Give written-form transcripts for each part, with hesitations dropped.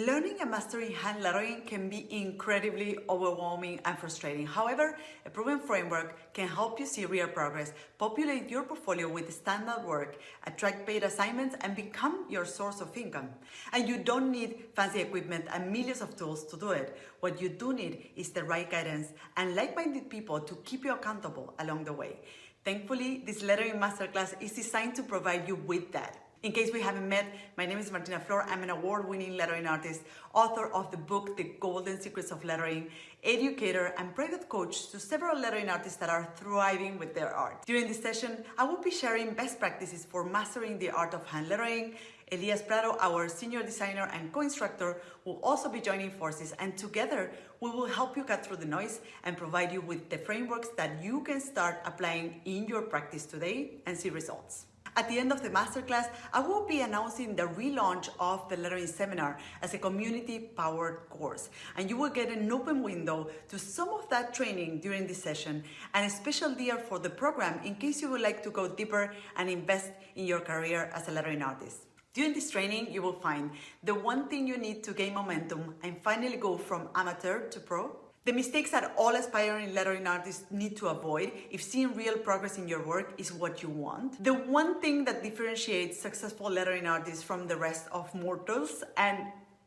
Learning and mastering hand lettering can be incredibly overwhelming and frustrating. However, a proven framework can help you see real progress, populate your portfolio with standard work, attract paid assignments, and become your source of income. And you don't need fancy equipment and millions of tools to do it. What you do need is the right guidance and like-minded people to keep you accountable along the way. Thankfully, this lettering masterclass is designed to provide you with that. In case we haven't met, my name is Martina Flor. I'm an award-winning lettering artist, author of the book, The Golden Secrets of Lettering, educator, and private coach to several lettering artists that are thriving with their art. During this session, I will be sharing best practices for mastering the art of hand lettering. Elias Prado, our senior designer and co-instructor, will also be joining forces, and together we will help you cut through the noise and provide you with the frameworks that you can start applying in your practice today and see results. At the end of the masterclass, I will be announcing the relaunch of the lettering seminar as a community-powered course, and you will get an open window to some of that training during this session and a special deal for the program in case you would like to go deeper and invest in your career as a lettering artist. During this training, you will find the one thing you need to gain momentum and finally go from amateur to pro, the mistakes that all aspiring lettering artists need to avoid if seeing real progress in your work is what you want, the one thing that differentiates successful lettering artists from the rest of mortals and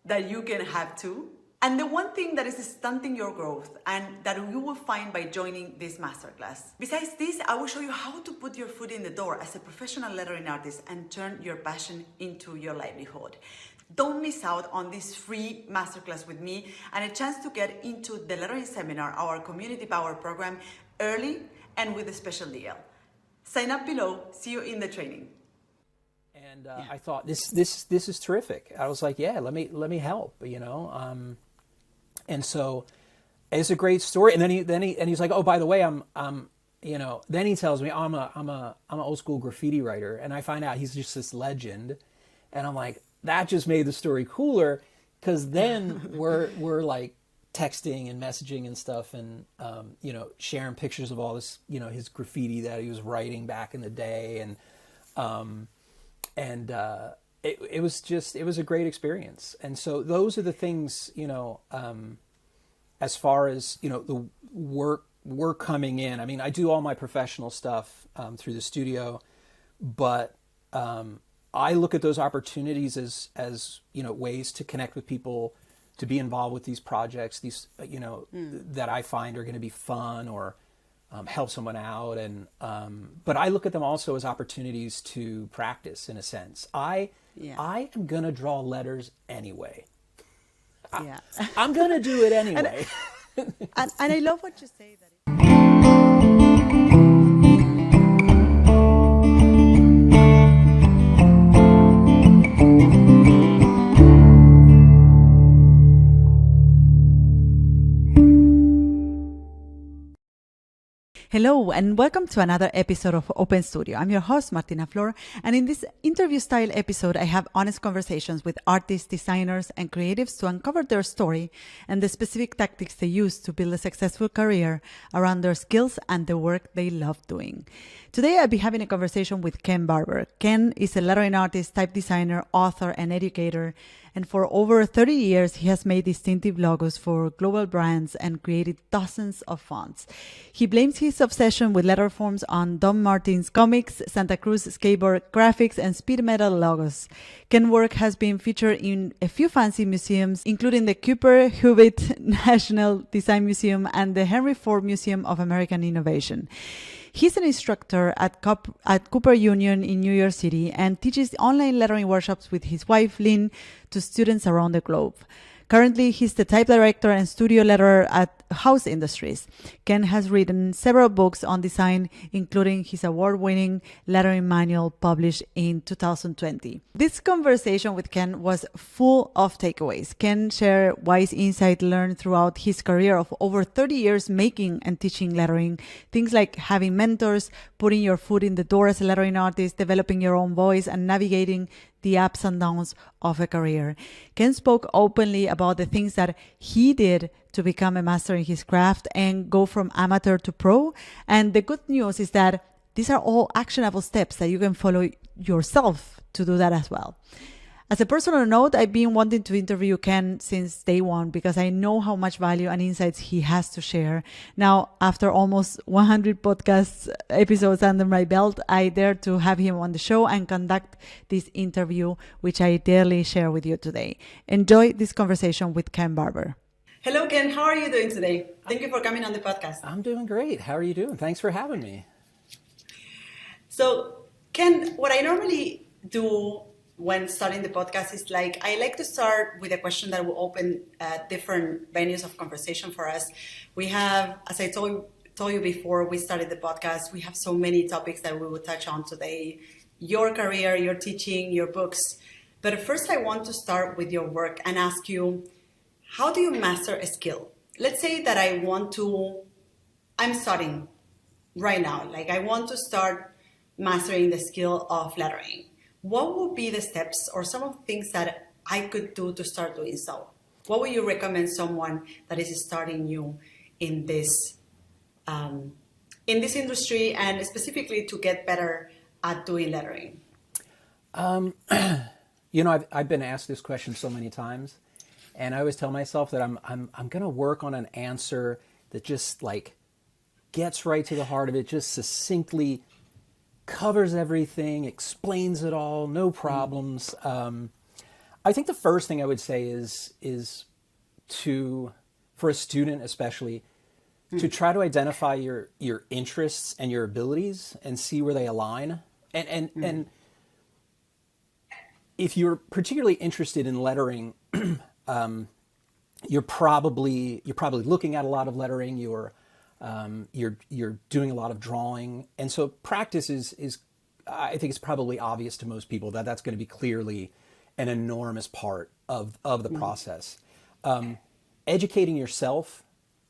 that you can have too, and the one thing that is stunting your growth and that you will find by joining this masterclass. Besides this, I will show you how to put your foot in the door as a professional lettering artist and turn your passion into your livelihood. Don't miss out on this free masterclass with me and a chance to get into the lettering seminar, our community power program, early and with a special deal. Sign up below. See you in the training. And I thought this is terrific. I was like, yeah, let me help, you know. And so it's a great story. And then he's like, oh, by the way, I'm you know. Then he tells me I'm an old school graffiti writer, and I find out he's just this legend, and I'm like, that just made the story cooler, because then we're like texting and messaging and stuff, and you know, sharing pictures of all this, you know, his graffiti that he was writing back in the day, and it was a great experience. And so those are the things, you know, as far as, you know, the work coming in. I mean, I do all my professional stuff through the studio, but I look at those opportunities as you know, ways to connect with people, to be involved with these projects, these, you know, that I find are going to be fun or help someone out. And but I look at them also as opportunities to practice, in a sense. I am going to draw letters anyway. I'm going to do it anyway. and I love what you say. Hello and welcome to another episode of Open Studio. I'm your host, Martina Flor, and in this interview-style episode, I have honest conversations with artists, designers, and creatives to uncover their story and the specific tactics they use to build a successful career around their skills and the work they love doing. Today, I'll be having a conversation with Ken Barber. Ken is a lettering artist, type designer, author, and educator. And for over 30 years, he has made distinctive logos for global brands and created dozens of fonts. He blames his obsession with letterforms on Don Martin's comics, Santa Cruz skateboard graphics, and speed metal logos. Ken's work has been featured in a few fancy museums, including the Cooper-Hewitt National Design Museum and the Henry Ford Museum of American Innovation. He's an instructor at Cooper Union in New York City and teaches online lettering workshops with his wife, Lynn, to students around the globe. Currently, he's the type director and studio letterer at House Industries. Ken has written several books on design, including his award-winning lettering manual published in 2020. This conversation with Ken was full of takeaways. Ken shared wise insight learned throughout his career of over 30 years making and teaching lettering. Things like having mentors, putting your foot in the door as a lettering artist, developing your own voice, and navigating the ups and downs of a career. Ken spoke openly about the things that he did to become a master in his craft and go from amateur to pro. And the good news is that these are all actionable steps that you can follow yourself to do that as well. As a personal note, I've been wanting to interview Ken since day one because I know how much value and insights he has to share. Now, after almost 100 podcast episodes under my belt, I dare to have him on the show and conduct this interview, which I daily share with you today. Enjoy this conversation with Ken Barber. Hello, Ken. How are you doing today? Thank you for coming on the podcast. I'm doing great. How are you doing? Thanks for having me. So, Ken, what I normally do when starting the podcast is I like to start with a question that will open different venues of conversation for us. We have, as I told you before we started the podcast, we have so many topics that we will touch on today. Your career, your teaching, your books. But first I want to start with your work and ask you, how do you master a skill? Let's say that I'm starting right now. I want to start mastering the skill of lettering. What would be the steps or some of the things that I could do to start doing so? What would you recommend someone that is starting new in this industry and specifically to get better at doing lettering? I've been asked this question so many times. And I always tell myself that I'm going to work on an answer that just gets right to the heart of it, just succinctly covers everything, explains it all, no problems. I think the first thing I would say is for a student especially, to try to identify your interests and your abilities and see where they align. And if you're particularly interested in lettering, you're probably looking at a lot of lettering. You're doing a lot of drawing, and so practice is I think it's probably obvious to most people that that's going to be clearly an enormous part of the process. Educating yourself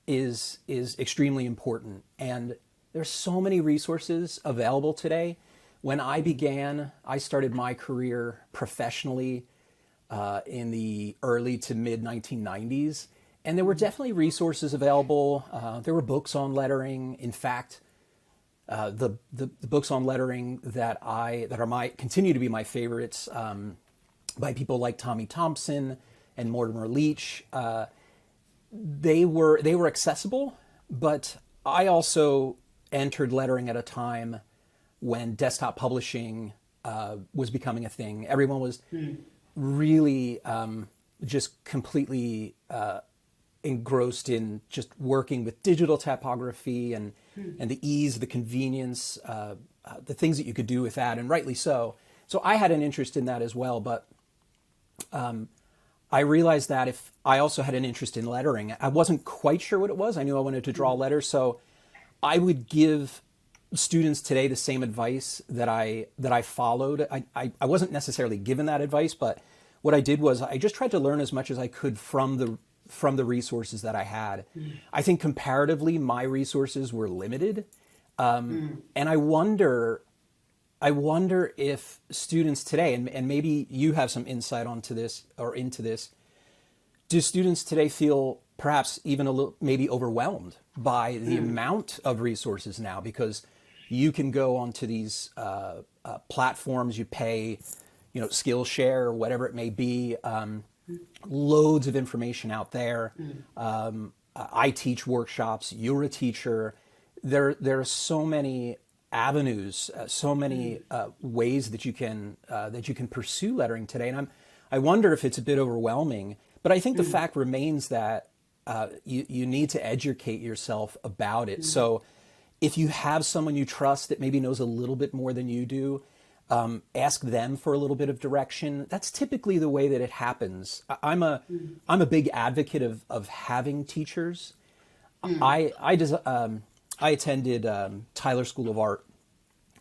is extremely important, and there's so many resources available today. When I started my career professionally in the early to mid 1990s, and there were definitely resources available. There were books on lettering. In fact, the books on lettering that continue to be my favorites by people like Tommy Thompson and Mortimer Leach. They were accessible, but I also entered lettering at a time when desktop publishing was becoming a thing. Everyone was really just completely engrossed in just working with digital typography and the ease, the convenience, the things that you could do with that, and rightly so. So I had an interest in that as well, but I realized that if I also had an interest in lettering, I wasn't quite sure what it was. I knew I wanted to draw letters, so I would give students today the same advice that I followed. I wasn't necessarily given that advice, but what I did was I just tried to learn as much as I could from the resources that I had. I think comparatively my resources were limited, and I wonder if students today, and maybe you have some insight onto this or into this, do students today feel perhaps even a little maybe overwhelmed by the amount of resources now? Because you can go onto these platforms, you pay, Skillshare or whatever it may be, loads of information out there. I teach workshops, you're a teacher. There are so many avenues, so many ways that you can pursue lettering today, and I wonder if it's a bit overwhelming. But I think the fact remains that you need to educate yourself about it. So if you have someone you trust that maybe knows a little bit more than you do, ask them for a little bit of direction. That's typically the way that it happens. I'm a big advocate of having teachers. I attended Tyler School of Art,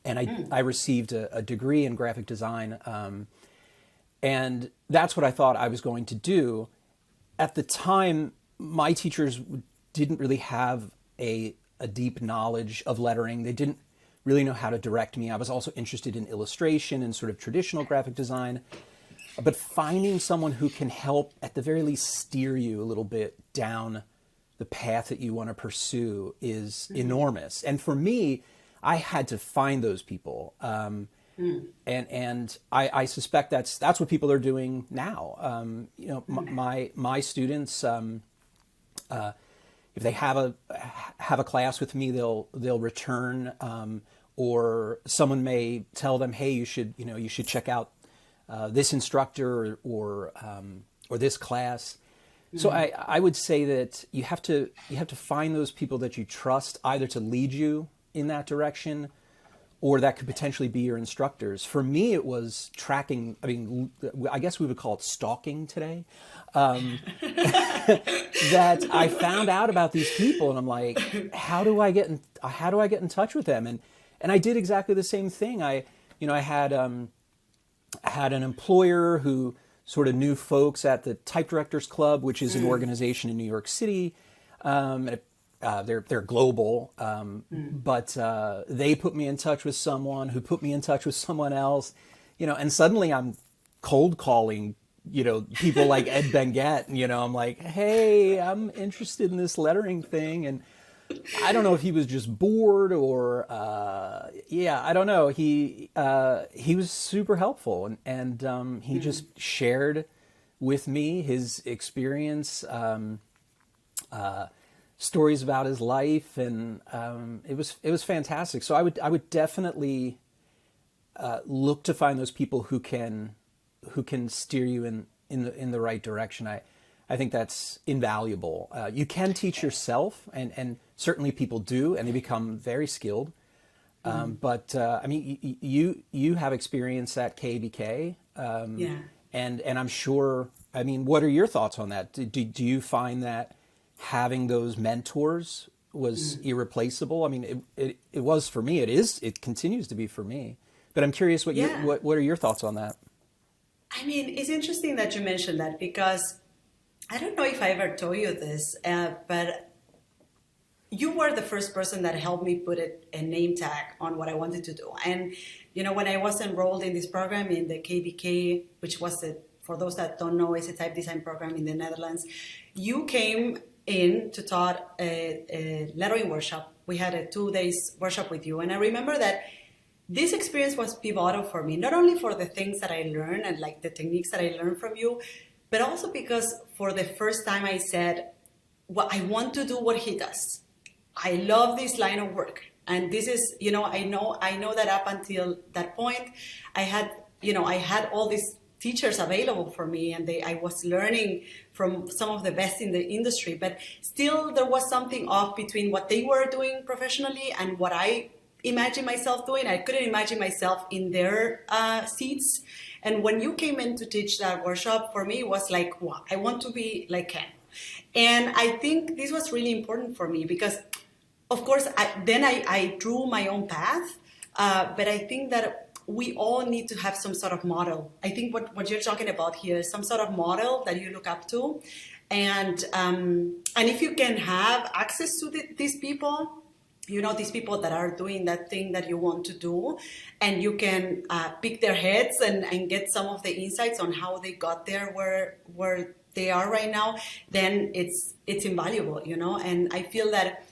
and I received a degree in graphic design, and that's what I thought I was going to do. At the time, my teachers didn't really have a deep knowledge of lettering. They didn't really know how to direct me. I was also interested in illustration and sort of traditional graphic design. But finding someone who can help, at the very least, steer you a little bit down the path that you want to pursue is enormous. And for me, I had to find those people. And I suspect that's what people are doing now. You know, my students, if they have a class with me, they'll return, or someone may tell them, hey, you should check out this instructor or this class. So I would say that you have to find those people that you trust, either to lead you in that direction, or that could potentially be your instructors. For me, it was tracking. I mean, I guess we would call it stalking today. That I found out about these people, and I'm like, how do I get in touch with them? And I did exactly the same thing. I had an employer who sort of knew folks at the Type Directors Club, which is an organization in New York City. They're global, but they put me in touch with someone who put me in touch with someone else, and suddenly I'm cold calling, people like Ed Benguet, I'm like, hey, I'm interested in this lettering thing. And I don't know if he was just bored or, I don't know. He was super helpful, and he just shared with me his experience, stories about his life, and it was fantastic. So I would definitely look to find those people who can steer you in the right direction. I think that's invaluable. You can teach yourself, and certainly people do, and they become very skilled. But I mean, you have experience at KBK, and I'm sure. I mean, what are your thoughts on that? Do you find that having those mentors was irreplaceable? I mean, it was for me. It continues to be for me. But I'm curious what are your thoughts on that? I mean, it's interesting that you mentioned that, because I don't know if I ever told you this, but you were the first person that helped me put a name tag on what I wanted to do. And, when I was enrolled in this program in the KBK, which was, for those that don't know, is a type design program in the Netherlands, you came in to taught a lettering workshop. We had a 2 days workshop with you. And I remember that this experience was pivotal for me, not only for the things that I learned and like the techniques that I learned from you, but also because for the first time I said, well, I want to do what he does. I love this line of work. And this is, I know that up until that point, I had all these teachers available for me, and I was learning from some of the best in the industry, but still there was something off between what they were doing professionally and what I imagined myself doing. I couldn't imagine myself in their seats. And when you came in to teach that workshop, for me, it was like, wow, I want to be like Ken. And I think this was really important for me because, of course, I drew my own path, but I think that we all need to have some sort of model. I think what you're talking about here is some sort of model that you look up to. And if you can have access to these people, these people that are doing that thing that you want to do, and you can pick their heads and get some of the insights on how they got there where they are right now, then it's invaluable, And I feel that,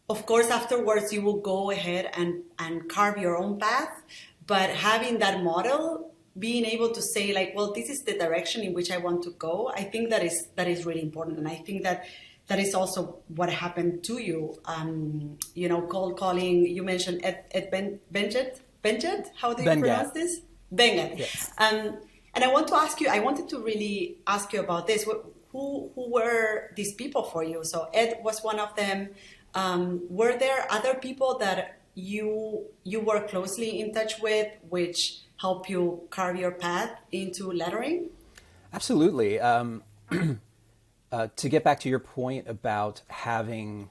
of course, afterwards you will go ahead and carve your own path, but having that model, being able to say like, well, this is the direction in which I want to go, I think that is really important. And I think that is also what happened to you. Cold calling. You mentioned Ed Benguet. How do you pronounce this? Benguet. Yes. And I wanted to really ask you about this. Who were these people for you? So Ed was one of them. Were there other people that you were closely in touch with, which help you carve your path into lettering? Absolutely. To get back to your point about having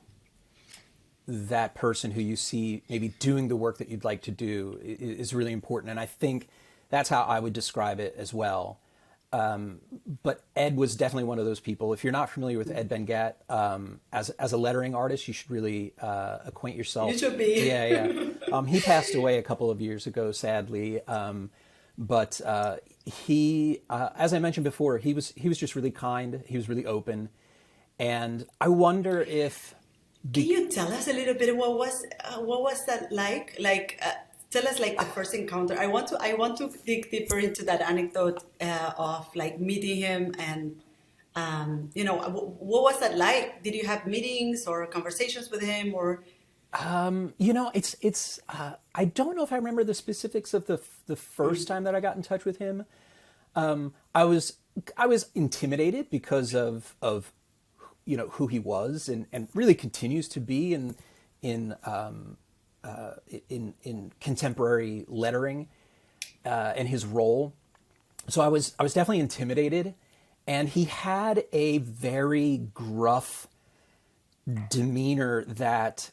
that person who you see maybe doing the work that you'd like to do is really important. And I think that's how I would describe it as well. But Ed was definitely one of those people. If you're not familiar with Ed Benguet, as a lettering artist, you should really acquaint yourself. You should be. Yeah. He passed away a couple of years ago, sadly. But he, as I mentioned before, he was just really kind. He was really open, and I wonder if. Can you tell us a little bit what was that like? Like tell us like the first encounter. I want to dig deeper into that anecdote of like meeting him and what was that like? Did you have meetings or conversations with him or? It's I don't know if I remember the specifics of the first time that I got in touch with him. I was intimidated because of who he was and really continues to be in in contemporary lettering and his role. So I was definitely intimidated, and he had a very gruff demeanor that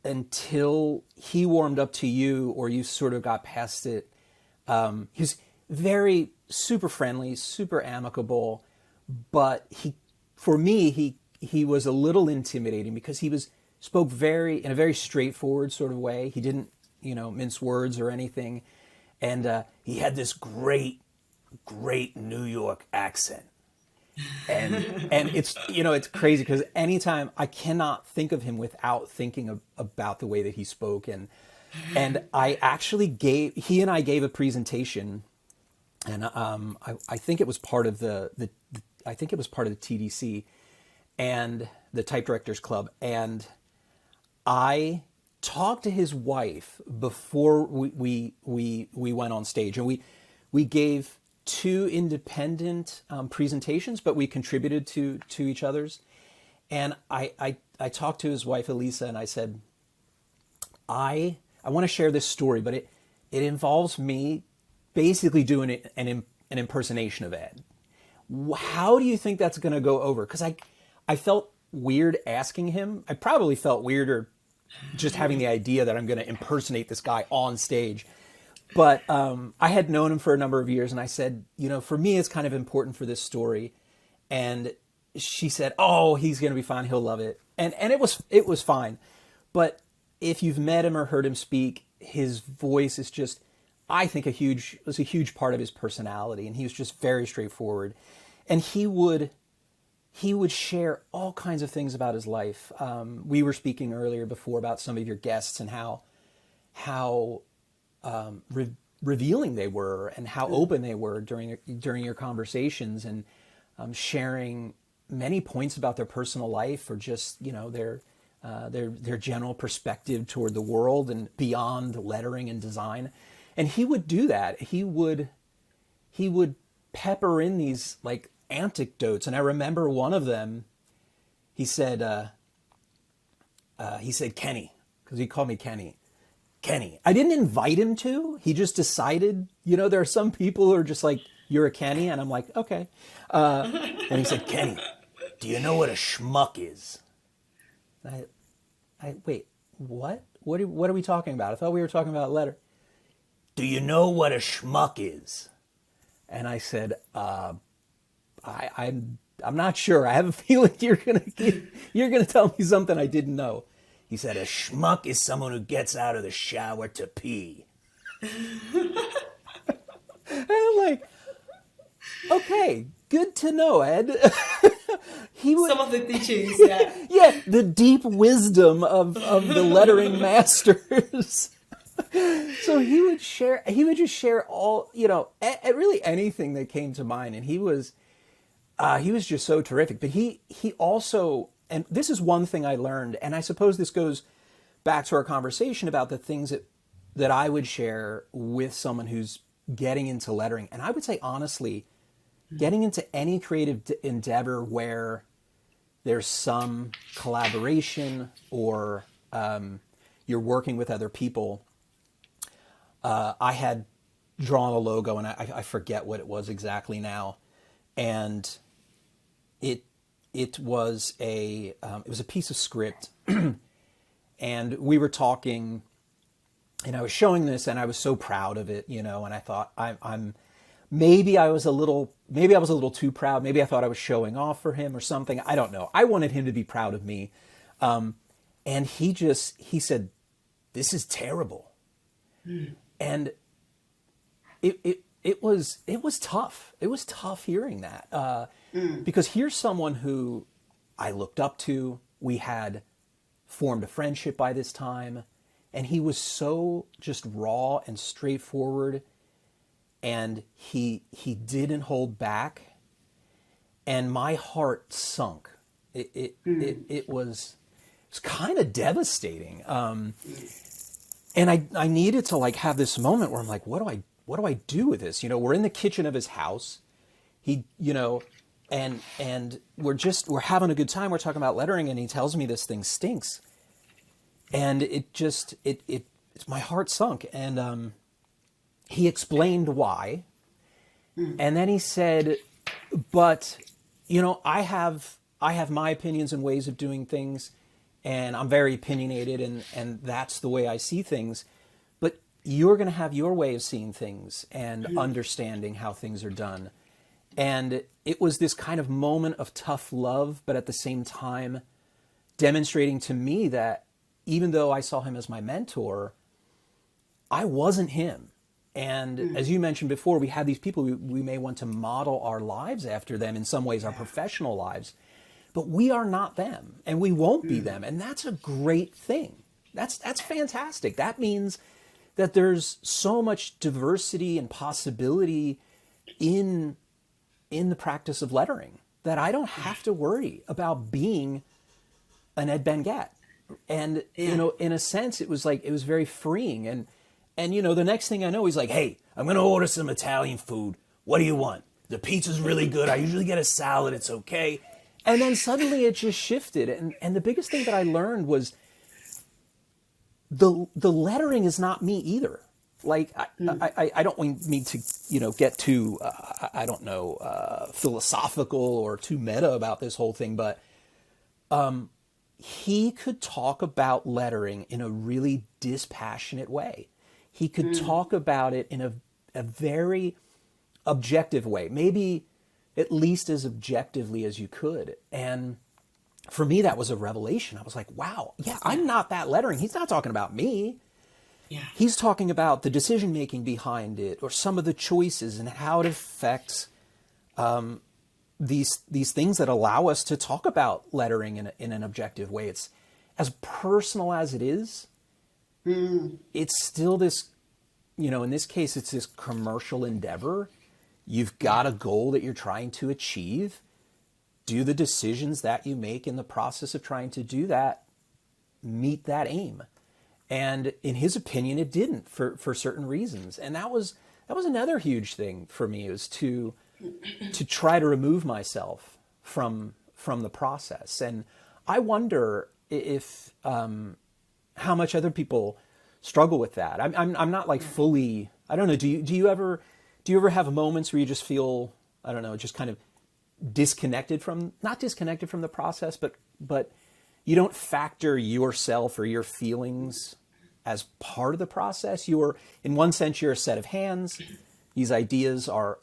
until he warmed up to you or you sort of got past it, he was very super friendly, super amicable, but for me, he was a little intimidating because he spoke in a very straightforward sort of way. He didn't, mince words or anything. And he had this great New York accent. And it's crazy because anytime I cannot think of him without thinking about the way that he spoke. And I actually he and I gave a presentation, and I think it was part of the TDC and the Type Directors Club. And I talked to his wife before we went on stage, and we gave two independent presentations, but we contributed to each other's. And I talked to his wife Elisa, and I said, I want to share this story, but it involves me basically doing an impersonation of Ed. How do you think that's going to go over? Because I felt weird asking him. I probably felt weirder just having the idea that I'm going to impersonate this guy on stage. But I had known him for a number of years, and I said, for me, it's kind of important for this story. And she said, "Oh, he's going to be fine. He'll love it." And it was fine. But if you've met him or heard him speak, his voice is just, I think, was a huge part of his personality. And he was just very straightforward. And he would share all kinds of things about his life. We were speaking earlier before about some of your guests and how revealing they were and how open they were during your conversations, and sharing many points about their personal life or just their general perspective toward the world and beyond lettering and design. And he would do that. He would pepper in these like anecdotes, and I remember one of them. He said Kenny, because he called me Kenny. I didn't invite him to. He just decided, there are some people who are just like, "You're a Kenny," and I'm like, "Okay." And he said, "Kenny, do you know what a schmuck is?" And I wait, what? What are we talking about? I thought we were talking about letter. "Do you know what a schmuck is?" And I said, I'm not sure. I have a feeling you're gonna tell me something I didn't know. He said, "A schmuck is someone who gets out of the shower to pee." And I'm like, okay, good to know, Ed. Some of the teachings, yeah. Yeah, the deep wisdom of the lettering masters. So he would just share all, really anything that came to mind. And he was just so terrific. But he also, and this is one thing I learned, and I suppose this goes back to our conversation about the things that I would share with someone who's getting into lettering. And I would say, honestly, getting into any creative endeavor where there's some collaboration or you're working with other people. I had drawn a logo, and I forget what it was exactly now. And it was a piece of script, and we were talking, and I was showing this, and I was so proud of it, and I thought maybe I was a little too proud. Maybe I thought I was showing off for him or something. I don't know. I wanted him to be proud of me. And he said, "This is terrible." And it was tough. It was tough hearing that, because here's someone who I looked up to. We had formed a friendship by this time, And he was so just raw and straightforward, and he didn't hold back, and my heart sunk. It was kind of devastating. And I needed to like have this moment where I'm like, what do I do with this? You know, we're in the kitchen of his house. He, you know, and we're having a good time. We're talking about lettering, and he tells me this thing stinks. And it's my heart sunk. And he explained why. And then he said, but, you know, I have my opinions and ways of doing things, and I'm very opinionated, and that's the way I see things. But you're going to have your way of seeing things and understanding how things are done. And it was this kind of moment of tough love, but at the same time demonstrating to me that even though I saw him as my mentor, I wasn't him. And as you mentioned before, we have these people we may want to model our lives after them, in some ways our professional lives, but we are not them, and we won't be them. And that's a great thing. That's fantastic. That means that there's so much diversity and possibility in the practice of lettering that I don't have to worry about being an Ed Ben-Gat. And, you know, in a sense, it was very freeing. And, you know, the next thing I know, he's like, hey, I'm going to order some Italian food. What do you want? The pizza's really good. I usually get a salad. It's okay. And then suddenly it just shifted. And the biggest thing that I learned was the lettering is not me either. Like, I don't mean to, you know, get too, philosophical or too meta about this whole thing, but he could talk about lettering in a really dispassionate way. He could talk about it in a very objective way, maybe at least as objectively as you could. And for me, that was a revelation. I was like, wow, yeah, I'm not that lettering. He's not talking about me. Yeah. He's talking about the decision-making behind it, or some of the choices and how it affects these things that allow us to talk about lettering in an objective way. It's as personal as it is. It's still this, you know, in this case, it's this commercial endeavor. You've got a goal that you're trying to achieve. Do the decisions that you make in the process of trying to do that meet that aim? And in his opinion, it didn't for certain reasons. And that was another huge thing for me, was to try to remove myself from the process. And I wonder if how much other people struggle with that. I'm not like fully, I don't know. Do you ever have moments where you just feel, I don't know, just kind of not disconnected from the process, but you don't factor yourself or your feelings as part of the process? In one sense, you're a set of hands. These ideas are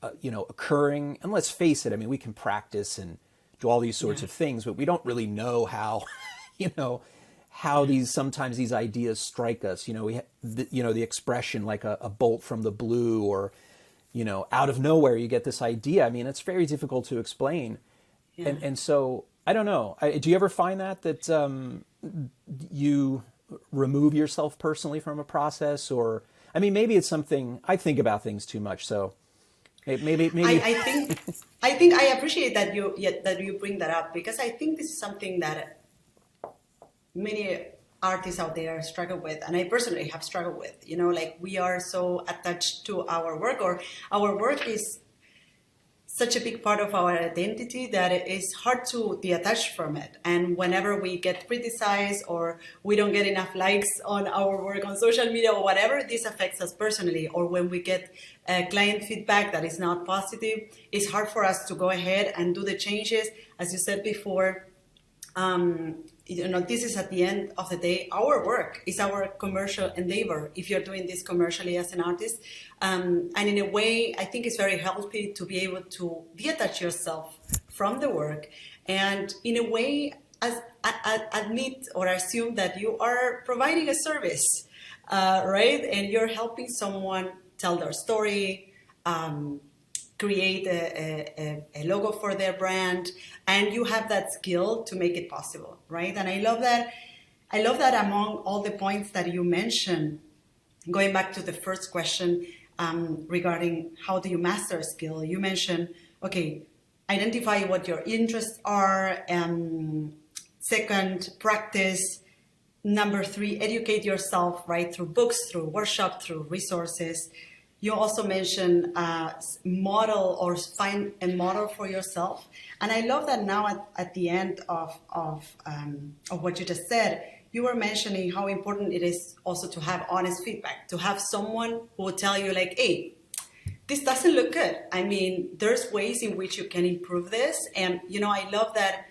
occurring, and let's face it. I mean, we can practice and do all these sorts of things, but we don't really know how, how sometimes these ideas strike us. The expression like a bolt from the blue, or out of nowhere you get this idea. I mean, it's very difficult to explain, and so I don't know. Do you ever find that you remove yourself personally from a process? Or, I mean, maybe it's something, I think about things too much, so maybe. I think I appreciate that you bring that up, because I think this is something that many artists out there struggle with, and I personally have struggled with. Like, we are so attached to our work, or our work is such a big part of our identity that it is hard to detach from it. And whenever we get criticized, or we don't get enough likes on our work on social media or whatever, this affects us personally. Or when we get client feedback that is not positive, it's hard for us to go ahead and do the changes. As you said before, this is, at the end of the day, our work is our commercial endeavor, if you're doing this commercially as an artist. And in a way, I think it's very healthy to be able to detach yourself from the work, and in a way, admit or assume that you are providing a service, right? And you're helping someone tell their story, create a logo for their brand, and you have that skill to make it possible, right? And I love that I love that among all the points that you mentioned, going back to the first question regarding how do you master a skill, you mentioned, okay, identify what your interests are. Second, practice. Number 3, educate yourself, right? Through books, through workshop, through resources. You also mentioned model or find a model for yourself. And I love that now at the end of what you just said, you were mentioning how important it is also to have honest feedback, to have someone who will tell you like, hey, this doesn't look good. I mean, there's ways in which you can improve this. And, I love that.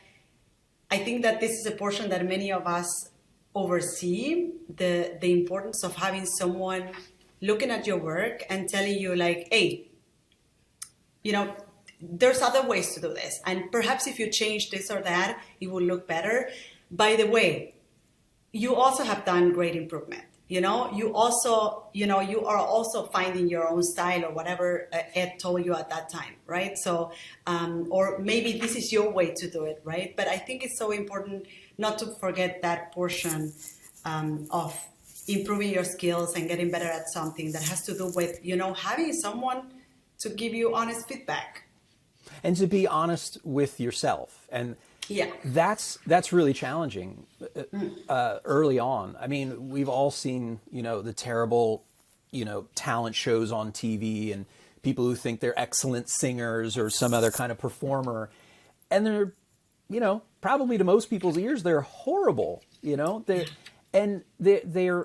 I think that this is a portion that many of us oversee, the importance of having someone looking at your work and telling you like, hey, there's other ways to do this. And perhaps if you change this or that, it will look better. By the way, you also have done great improvement. You also, you are also finding your own style or whatever Ed told you at that time, right? So, or maybe this is your way to do it, right? But I think it's so important not to forget that portion of improving your skills and getting better at something that has to do with, having someone to give you honest feedback. And to be honest with yourself. And yeah, that's really challenging early on. I mean, we've all seen, the terrible, talent shows on TV and people who think they're excellent singers or some other kind of performer. And they're, probably to most people's ears, they're horrible, they're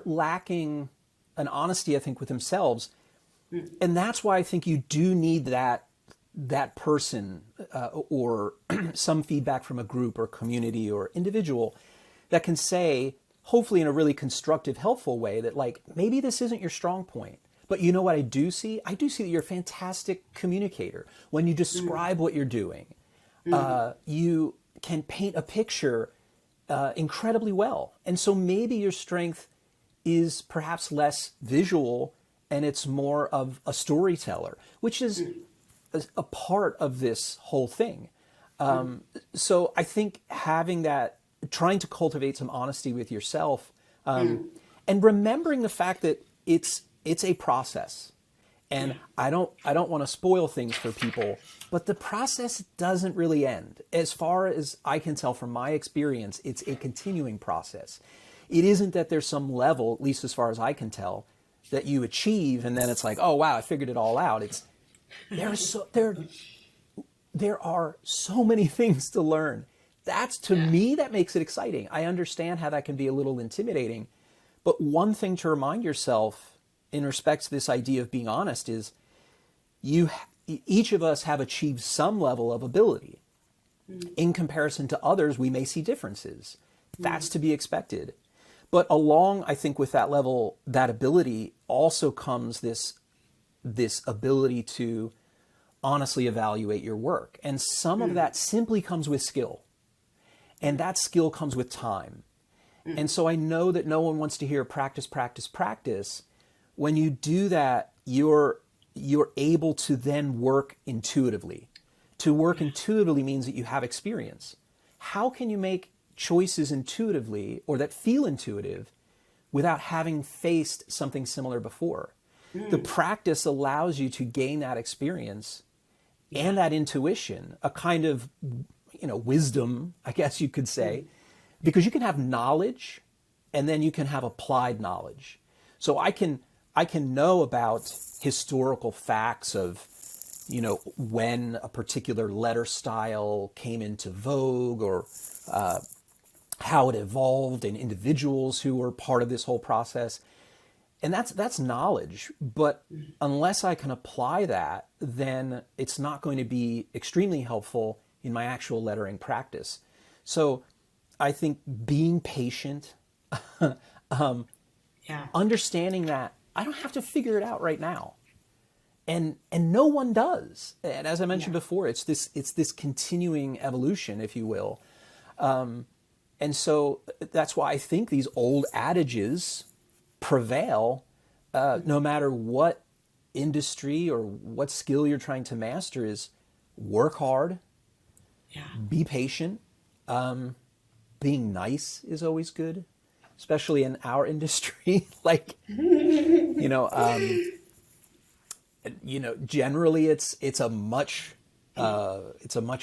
lacking an honesty, I think, with themselves. And that's why I think you do need that person or some feedback from a group or community or individual that can say, hopefully in a really constructive, helpful way, that like, maybe this isn't your strong point. But you know what I do see? I do see that you're a fantastic communicator. When you describe what you're doing, you can paint a picture incredibly well. And so maybe your strength is perhaps less visual and it's more of a storyteller, which is a part of this whole thing. So I think having that, trying to cultivate some honesty with yourself, and remembering the fact that it's a process. And I don't want to spoil things for people, but the process doesn't really end. As far as I can tell from my experience, it's a continuing process. It isn't that there's some level, at least as far as I can tell, that you achieve and then it's like, oh wow, I figured it all out. There are so many things to learn. That's, to me, that makes it exciting. I understand how that can be a little intimidating. But one thing to remind yourself in respect to this idea of being honest is each of us have achieved some level of ability. In comparison to others, we may see differences. That's to be expected. But along, I think, with that level, that ability also comes this ability to honestly evaluate your work. And some of that simply comes with skill. And that skill comes with time. And so I know that no one wants to hear practice, practice, practice. When you do that, you're able to then work intuitively. To work intuitively means that you have experience. How can you make choices intuitively or that feel intuitive without having faced something similar before? The practice allows you to gain that experience and that intuition, a kind of, wisdom, I guess you could say, because you can have knowledge and then you can have applied knowledge. So I can know about historical facts of, when a particular letter style came into vogue or how it evolved in individuals who were part of this whole process. And that's knowledge, but unless I can apply that, then it's not going to be extremely helpful in my actual lettering practice. So I think being patient, understanding that I don't have to figure it out right now. And no one does. And as I mentioned before, it's this continuing evolution, if you will. And so that's why I think these old adages prevail, no matter what industry or what skill you're trying to master, is work hard, be patient, being nice is always good. especially in our industry, like, generally it's a much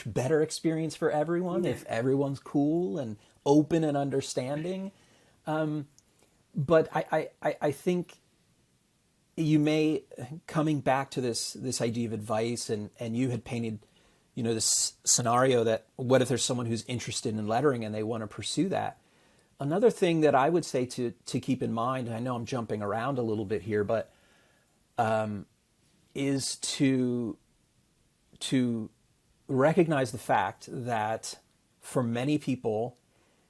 better experience for everyone if everyone's cool and open and understanding. But I think you may, coming back to this idea of advice, and you had painted, this scenario that what if there's someone who's interested in lettering and they want to pursue that. Another thing that I would say to keep in mind, and I know I'm jumping around a little bit here, but is to recognize the fact that for many people,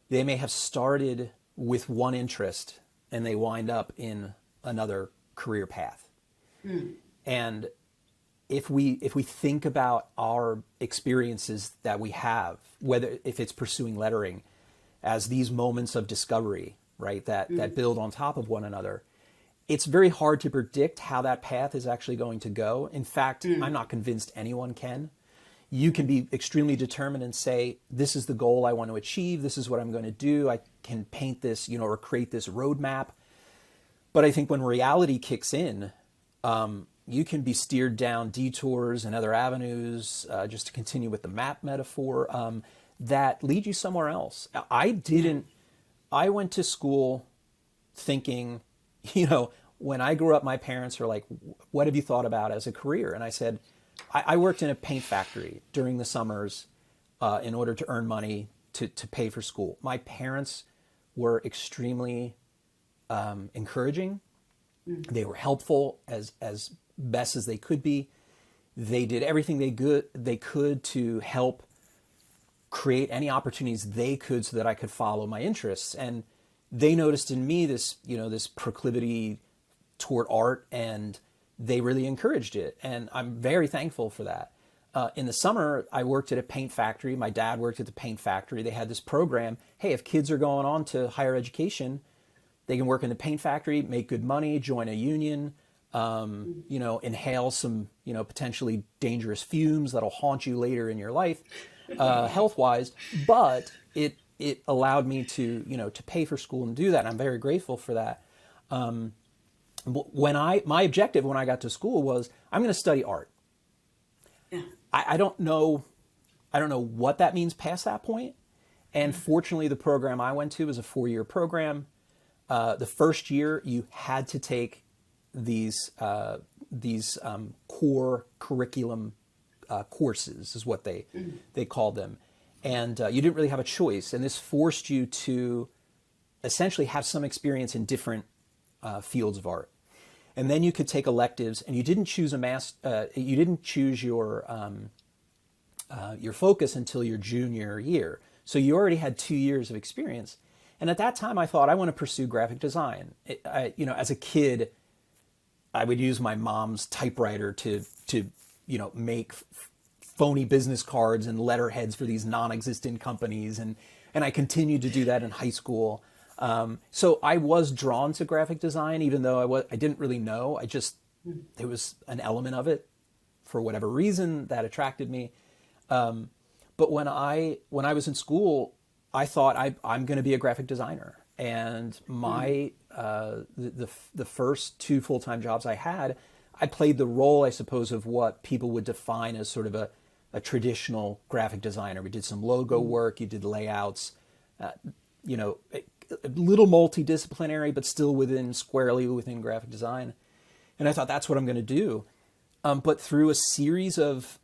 they may have started with one interest and they wind up in another career path. And if we think about our experiences that we have, whether if it's pursuing lettering, as these moments of discovery, right, that build on top of one another, it's very hard to predict how that path is actually going to go. In fact, I'm not convinced anyone can. You can be extremely determined and say, this is the goal I want to achieve. This is what I'm going to do. I can paint this, or create this roadmap. But I think when reality kicks in, you can be steered down detours and other avenues, just to continue with the map metaphor, that lead you somewhere else. I went to school thinking, when I grew up, my parents were like, what have you thought about as a career? And I said, I worked in a paint factory during the summers in order to earn money to pay for school. My parents were extremely encouraging. They were helpful as best as they could be. They did everything they could to help create any opportunities they could so that I could follow my interests. And they noticed in me this, this proclivity toward art, and they really encouraged it. And I'm very thankful for that. In the summer, I worked at a paint factory. My dad worked at the paint factory. They had this program. Hey, if kids are going on to higher education, they can work in the paint factory, make good money, join a union, inhale some, potentially dangerous fumes that'll haunt you later in your life, health-wise. But it allowed me to pay for school and do that. And I'm very grateful for that. My objective when I got to school was, I'm going to study art. Yeah. I don't know what that means past that point. And fortunately, the program I went to was a 4-year program. The first year, you had to take these core curriculum courses, is what they called them. And you didn't really have a choice. And this forced you to essentially have some experience in different fields of art. And then you could take electives, and you didn't choose you didn't choose your focus until your junior year. So you already had 2 years of experience. And at that time, I thought, I want to pursue graphic design. As a kid, I would use my mom's typewriter to make phony business cards and letterheads for these non-existent companies. And I continued to do that in high school. So I was drawn to graphic design, even though I didn't really know. There was an element of it for whatever reason that attracted me. But when I was in school, I thought I'm going to be a graphic designer. And my the first 2 full-time jobs I had, I played the role, I suppose, of what people would define as sort of a traditional graphic designer. We did some logo work, you did layouts, a little multidisciplinary, but still squarely within graphic design. And I thought, that's what I'm going to do. But through a series of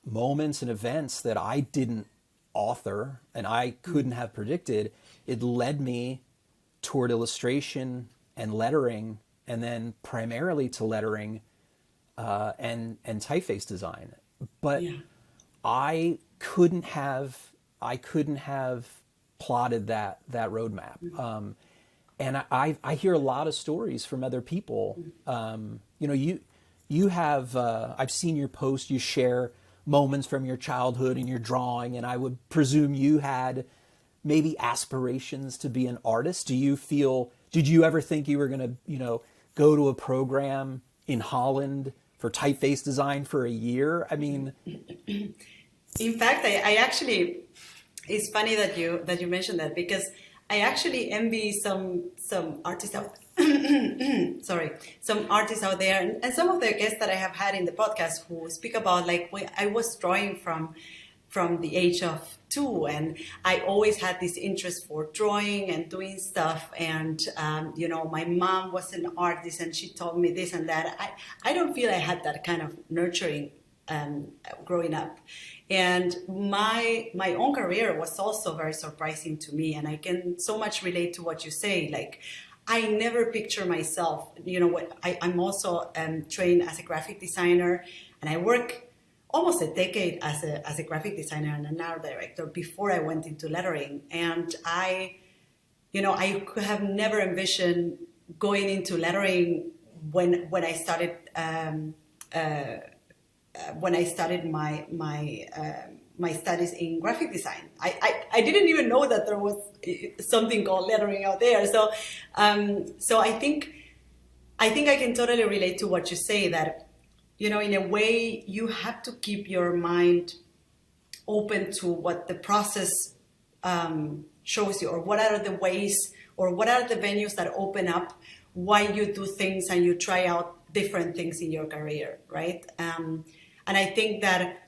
moments and events that I didn't author and I couldn't have predicted, it led me toward illustration and lettering, and then primarily to lettering and typeface design. But I couldn't have plotted that roadmap. And I hear a lot of stories from other people. You have I've seen your post. You share moments from your childhood and your drawing, and I would presume you had maybe aspirations to be an artist. Did you ever think you were going to, go to a program in Holland for typeface design for a year? I mean, in fact, I actually, it's funny that you mentioned that, because I actually envy some artists out sorry, some artists out there, and some of the guests that I have had in the podcast who speak about like when I was drawing from the age of 2, and I always had this interest for drawing and doing stuff. And my mom was an artist, and she taught me this and that. I don't feel I had that kind of nurturing growing up. And my own career was also very surprising to me, and I can so much relate to what you say. Like, I never picture myself, I'm also trained as a graphic designer, and I work almost a decade as a graphic designer and an art director before I went into lettering. And I could have never envisioned going into lettering when I started my studies in graphic design. I didn't even know that there was something called lettering out there. So I think I can totally relate to what you say, that in a way you have to keep your mind open to what the process shows you, or what are the ways, or what are the venues that open up why you do things and you try out different things in your career, right? And I think that,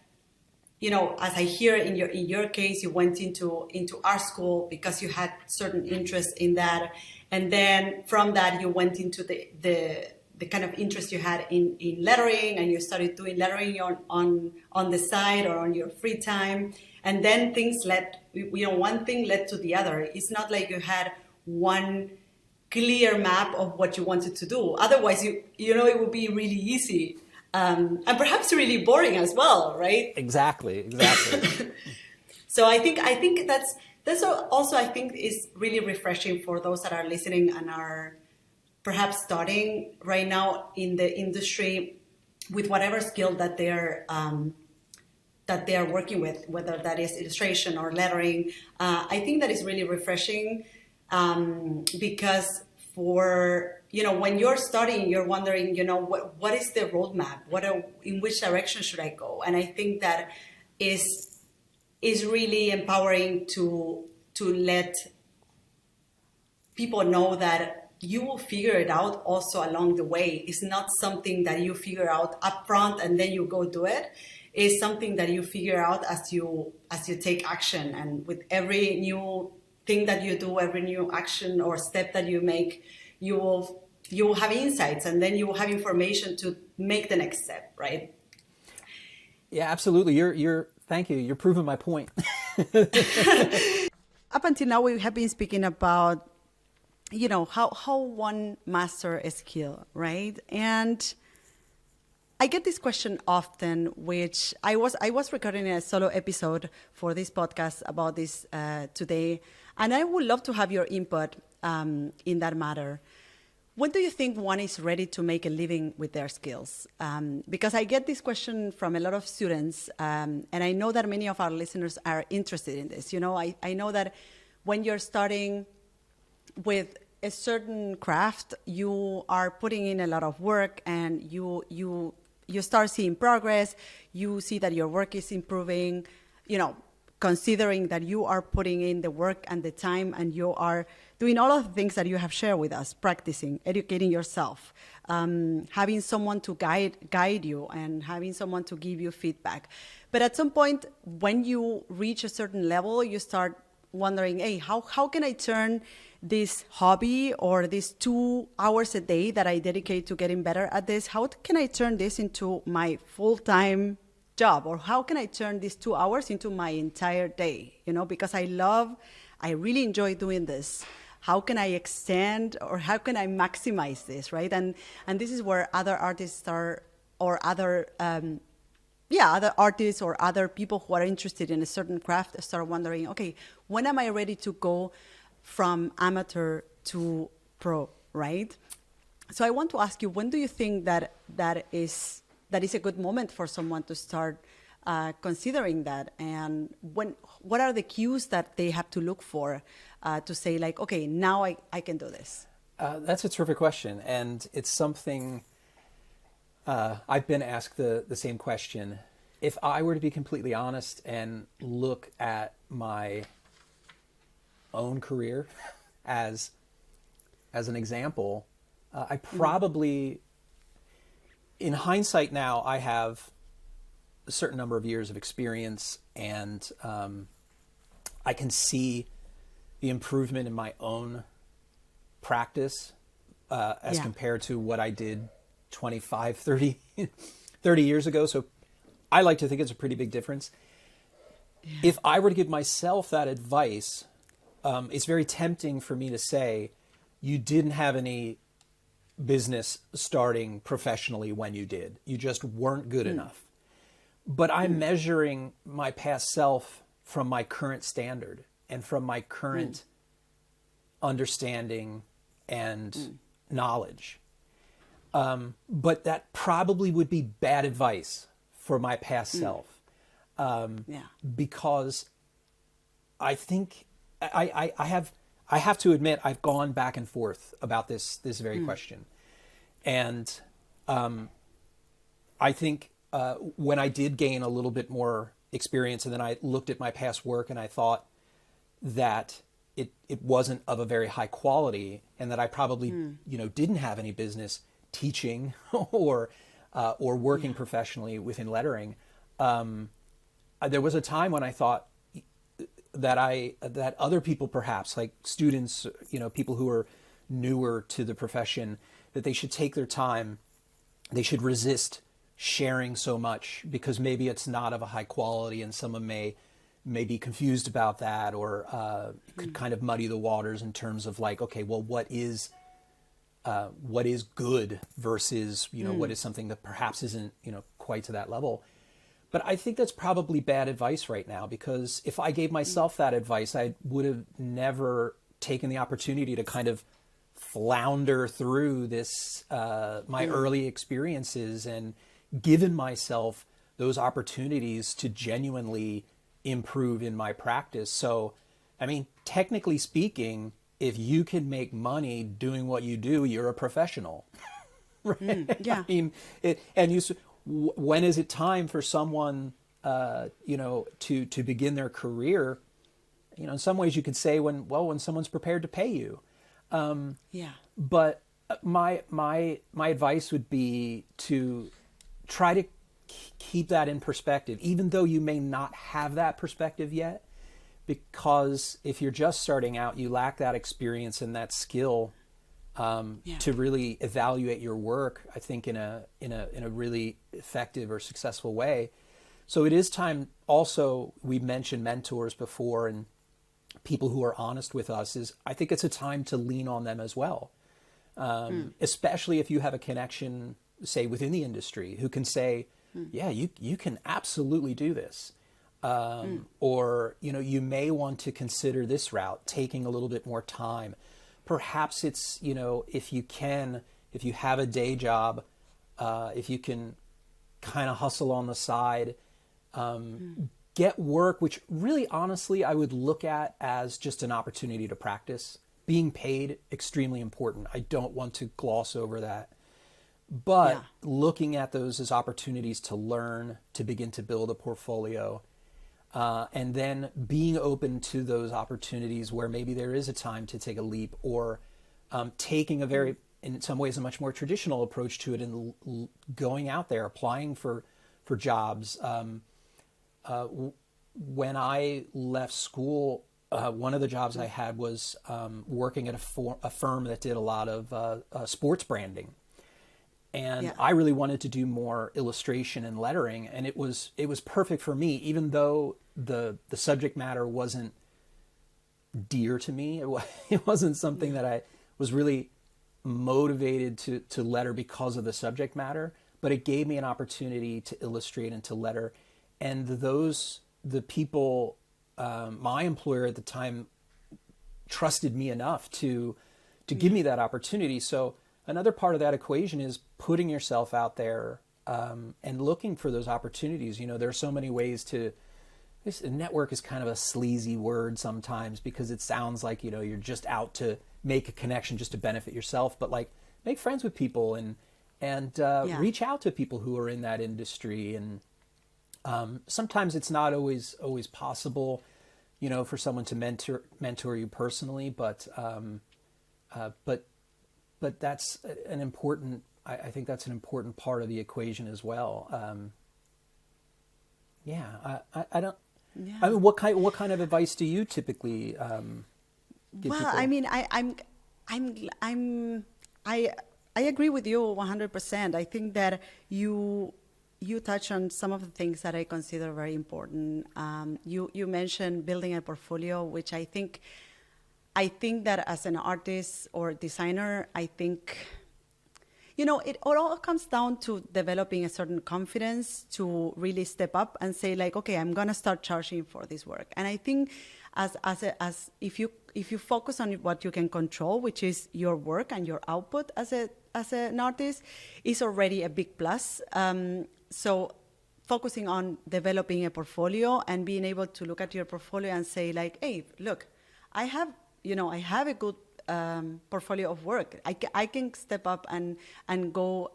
as I hear in your case, you went into art school because you had certain interest in that, and then from that you went into the kind of interest you had in lettering, and you started doing lettering on the side or on your free time, and then things one thing led to the other. It's not like you had one clear map of what you wanted to do. Otherwise, it would be really easy. And perhaps really boring as well, right? Exactly. So I think that's also, I think, is really refreshing for those that are listening and are perhaps starting right now in the industry with whatever skill that they are working with, whether that is illustration or lettering. I think that is really refreshing because when you're studying, you're wondering, what is the roadmap? In which direction should I go? And I think that is really empowering to let people know that you will figure it out also along the way. It's not something that you figure out up front and then you go do it. It's something that you figure out as you take action. And with every new thing that you do, every new action or step that you make, you will have insights, and then you will have information to make the next step, right? Yeah, absolutely. Thank you. You're proving my point. Up until now, we have been speaking about, how one master a skill, right? And I get this question often, which I was recording a solo episode for this podcast about this today, and I would love to have your input in that matter. When do you think one is ready to make a living with their skills? Because I get this question from a lot of students, and I know that many of our listeners are interested in this. I know that when you're starting with a certain craft, you are putting in a lot of work, and you start seeing progress. You see that your work is improving, considering that you are putting in the work and the time, and you are doing all of the things that you have shared with us, practicing, educating yourself, having someone to guide you, and having someone to give you feedback. But at some point, when you reach a certain level, you start wondering, hey, how can I turn this hobby or these 2 hours a day that I dedicate to getting better at this, how can I turn this into my full-time job? Or how can I turn these 2 hours into my entire day? Because I really enjoy doing this. How can I extend, or how can I maximize this, right? And this is where other artists are, or other artists or other people who are interested in a certain craft start wondering, okay, when am I ready to go from amateur to pro, right? So I want to ask you, when do you think that is a good moment for someone to start considering that? And what are the cues that they have to look for to say, like, okay, now I can do this? That's a terrific question. And it's something I've been asked the same question. If I were to be completely honest and look at my own career as an example, I probably, in hindsight now, I have a certain number of years of experience, and I can see the improvement in my own practice as compared to what I did 25, 30 years ago. So I like to think it's a pretty big difference. Yeah. If I were to give myself that advice, it's very tempting for me to say, you didn't have any business starting professionally when you did. You just weren't good enough. But I'm measuring my past self from my current standard and from my current understanding and knowledge. But that probably would be bad advice for my past self. Because I think I have to admit, I've gone back and forth about this very question. And I think when I did gain a little bit more experience, and then I looked at my past work and I thought that it wasn't of a very high quality, and that I probably didn't have any business teaching or working professionally within lettering. There was a time when I thought that other people, perhaps like students, people who are newer to the profession, that they should take their time. They should resist sharing so much because maybe it's not of a high quality, and someone may be confused about that, or could kind of muddy the waters in terms of like, okay, well, what is good versus what is something that perhaps isn't quite to that level. But I think that's probably bad advice right now, because if I gave myself that advice, I would have never taken the opportunity to kind of flounder through this, my early experiences, and given myself those opportunities to genuinely improve in my practice. So, I mean, technically speaking, if you can make money doing what you do, you're a professional, right? I mean, when is it time for someone, to begin their career? In some ways you could say when someone's prepared to pay you. But my advice would be to try to keep that in perspective, even though you may not have that perspective yet, because if you're just starting out, you lack that experience and that skill to really evaluate your work, I think, in a really effective or successful way. So it is time. Also, we mentioned mentors before, and people who are honest with us. I think it's a time to lean on them as well, especially if you have a connection, say, within the industry, who can say, yeah, you can absolutely do this. Or, you may want to consider this route, taking a little bit more time. Perhaps it's, if you have a day job, if you can kind of hustle on the side, get work, which really, honestly, I would look at as just an opportunity to practice. Being paid, extremely important. I don't want to gloss over that. But looking at those as opportunities to learn, to begin to build a portfolio, and then being open to those opportunities where maybe there is a time to take a leap, or taking a very, in some ways, a much more traditional approach to it, and going out there, applying for jobs. When I left school, one of the jobs I had was working at a firm that did a lot of sports branding. And I really wanted to do more illustration and lettering, and it was perfect for me, even though the subject matter wasn't dear to me. It wasn't something that I was really motivated to letter because of the subject matter, but it gave me an opportunity to illustrate and to letter. And the people, my employer at the time, trusted me enough to give me that opportunity. So another part of that equation is putting yourself out there and looking for those opportunities. There are so many ways to. This network is kind of a sleazy word sometimes, because it sounds like you're just out to make a connection just to benefit yourself. But like, make friends with people and reach out to people who are in that industry. And sometimes it's not always possible for someone to mentor you personally, but that's an important. I think that's an important part of the equation as well. I don't. Yeah. I mean, what kind of advice do you typically give Well, people? I mean, I agree with you 100%. I think that you touch on some of the things that I consider very important. You mentioned building a portfolio, which I think that as an artist or designer, I think, it all comes down to developing a certain confidence to really step up and say like, okay, I'm gonna start charging for this work. And I think as if you focus on what you can control, which is your work and your output as an artist, is already a big plus. So focusing on developing a portfolio and being able to look at your portfolio and say like, hey, look, I have a good portfolio of work. I can step up and go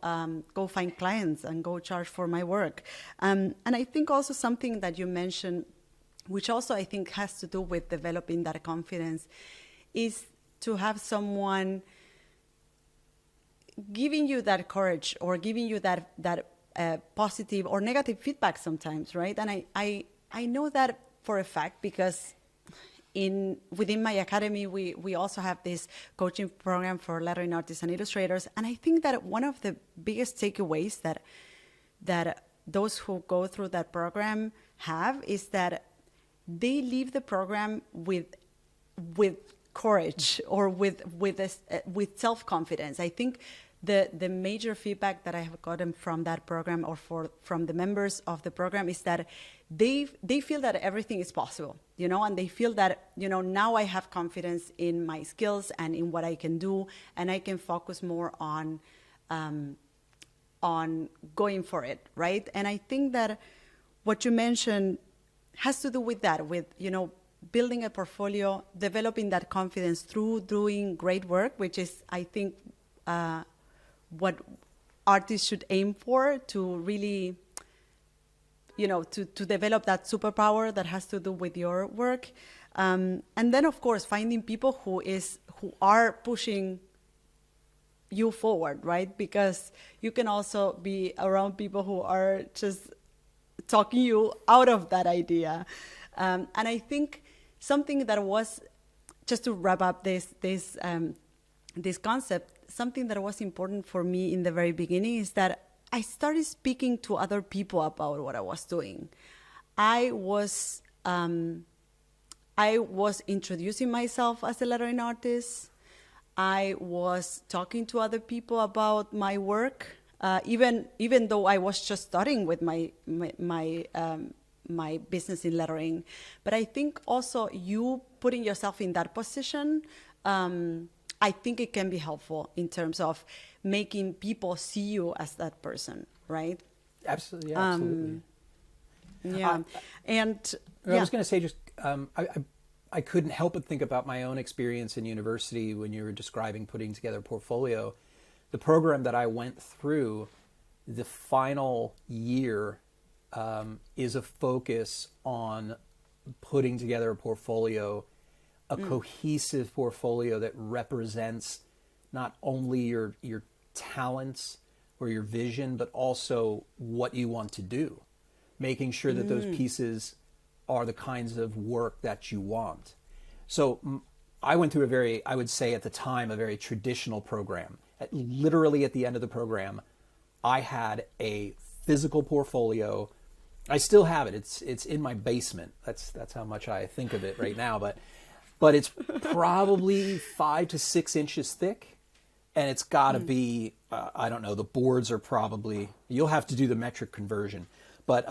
find clients and go charge for my work. And I think also something that you mentioned, which also I think has to do with developing that confidence, is to have someone giving you that courage or giving you that positive or negative feedback sometimes, right? And I know that for a fact because within my academy, we also have this coaching program for lettering artists and illustrators. And I think that one of the biggest takeaways that those who go through that program have is that they leave the program with courage or with self-confidence. I think the major feedback that I have gotten from that program or from the members of the program is that they feel that everything is possible, and they feel that, now I have confidence in my skills and in what I can do, and I can focus more on going for it, right? And I think that what you mentioned has to do with that, with, building a portfolio, developing that confidence through doing great work, which is, I think, what artists should aim for to really, to develop that superpower that has to do with your work. And then, of course, finding people who are pushing you forward, right? Because you can also be around people who are just talking you out of that idea. And I think something that was, just to wrap up this concept, something that was important for me in the very beginning is that I started speaking to other people about what I was doing. I was introducing myself as a lettering artist. I was talking to other people about my work, even though I was just starting with my business in lettering. But I think also you putting yourself in that position, I think it can be helpful in terms of making people see you as that person, right? Absolutely, yeah, absolutely. I was going to say, just I couldn't help but think about my own experience in university when you were describing putting together a portfolio. The program that I went through, the final year is a focus on putting together a portfolio, a cohesive portfolio that represents not only your talents or your vision, but also what you want to do, making sure that those pieces are the kinds of work that you want. So I went through I would say at the time, a very traditional program. Literally at the end of the program, I had a physical portfolio. I still have it. It's in my basement. That's how much I think of it right now. But it's probably 5 to 6 inches thick, and it's got to be, I don't know, the boards are probably, you'll have to do the metric conversion, but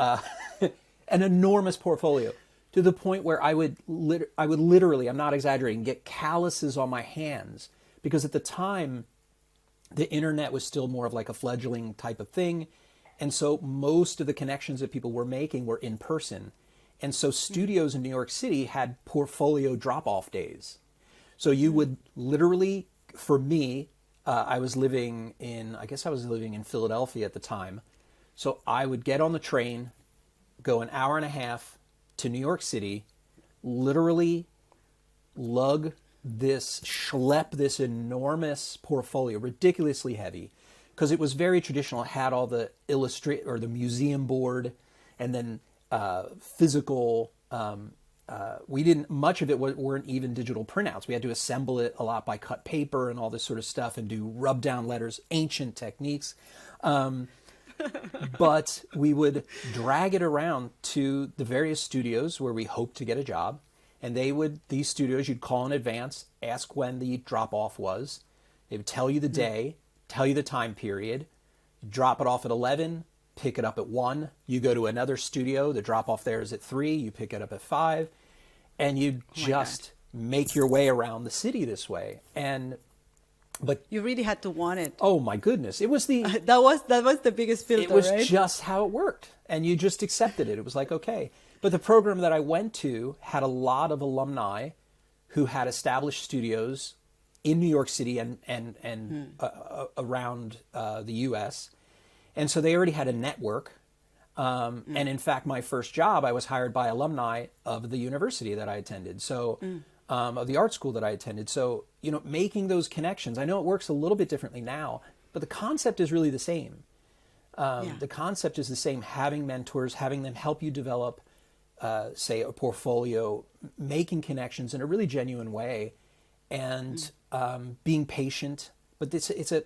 an enormous portfolio to the point where I would literally, I'm not exaggerating, get calluses on my hands, because at the time, the internet was still more of like a fledgling type of thing, and so most of the connections that people were making were in person. And so studios in New York City had portfolio drop-off days. So you would literally, for me, I was living in Philadelphia at the time. So I would get on the train, go an hour and a half to New York City, literally schlep this enormous portfolio, ridiculously heavy, because it was very traditional. It had all the the museum board, and then physical. We didn't, much of it weren't even digital printouts. We had to assemble it a lot by cut paper and all this sort of stuff, and do rub down letters, ancient techniques. But we would drag it around to the various studios where we hoped to get a job. And these studios, you'd call in advance, ask when the drop off was. They would tell you the day, tell you the time period, drop it off at 11, pick it up at 1. You go to another studio, the drop off there is at 3, you pick it up at 5. And you just make your way around the city this way. But you really had to want it. Oh my goodness. It was that was the biggest filter, it was right? just how it worked. And you just accepted it. It was like, okay. But the program that I went to had a lot of alumni who had established studios in New York City and around the U.S. And so they already had a network. And in fact, my first job, I was hired by alumni of the university that I attended. So of the art school that I attended. So, making those connections, I know it works a little bit differently now, but the concept is really the same. The concept is the same, having mentors, having them help you develop, say, a portfolio, making connections in a really genuine way, and being patient. But it's a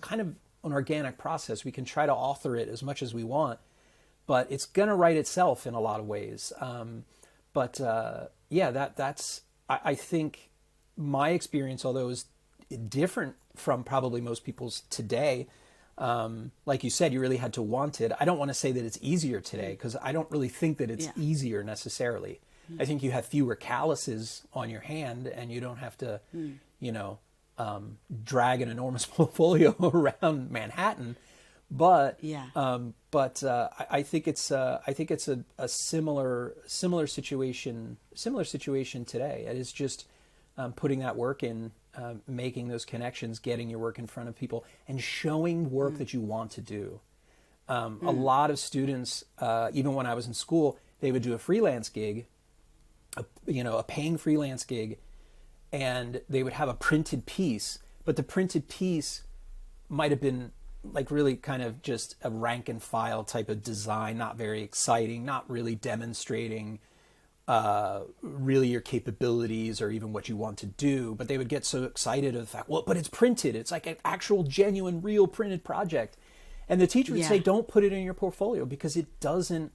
kind of an organic process. We can try to author it as much as we want, but it's going to write itself in a lot of ways. That's I think my experience, although is different from probably most people's today, like you said, you really had to want it. I don't want to say that it's easier today, because I don't really think that it's easier necessarily. I think you have fewer calluses on your hand, and you don't have to, drag an enormous portfolio around Manhattan. But I think it's a similar situation today. It is just putting that work in, making those connections, getting your work in front of people, and showing work that you want to do. A lot of students, even when I was in school, they would do a freelance gig, a paying freelance gig, and they would have a printed piece, but the printed piece might have been like really kind of just a rank and file type of design, not very exciting, not really demonstrating really your capabilities or even what you want to do. But they would get so excited of the fact, well, but it's printed. It's like an actual, genuine, real printed project. And the teacher would say, don't put it in your portfolio, because it doesn't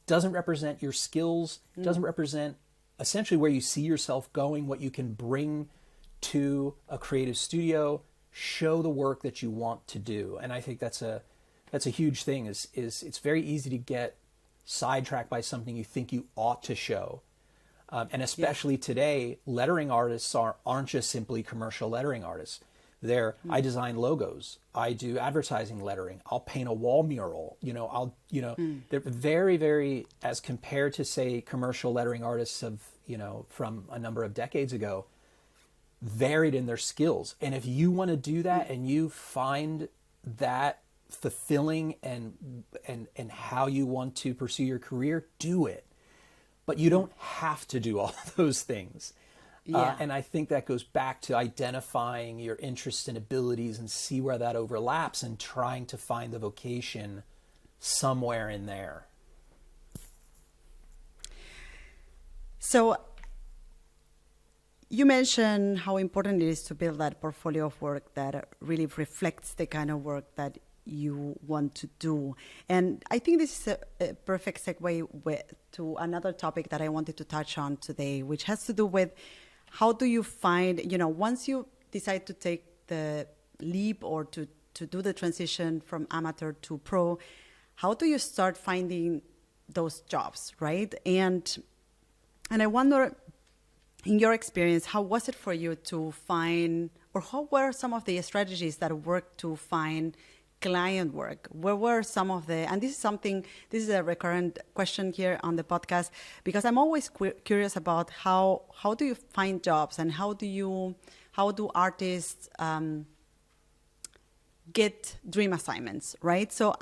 represent your skills, doesn't represent essentially where you see yourself going, what you can bring to a creative studio. Show the work that you want to do. And I think that's a huge thing, is it's very easy to get sidetracked by something you think you ought to show. And especially today, lettering artists aren't just simply commercial lettering artists. I design logos. I do advertising lettering. I'll paint a wall mural. They're very, very, as compared to, say, commercial lettering artists from a number of decades ago, varied in their skills. And if you want to do that, and you find that fulfilling and how you want to pursue your career, do it. But you don't have to do all those things. And I think that goes back to identifying your interests and abilities, and see where that overlaps, and trying to find the vocation somewhere in there. So you mentioned how important it is to build that portfolio of work that really reflects the kind of work that you want to do. And I think this is a perfect segue to another topic that I wanted to touch on today, which has to do with how do you find, once you decide to take the leap or to do the transition from amateur to pro, how do you start finding those jobs, right? And I wonder, in your experience, how was it for you to find, or how were some of the strategies that worked to find client work? Where were some of and this is a recurrent question here on the podcast, because I'm always curious about how do you find jobs, and how do artists get dream assignments, right? So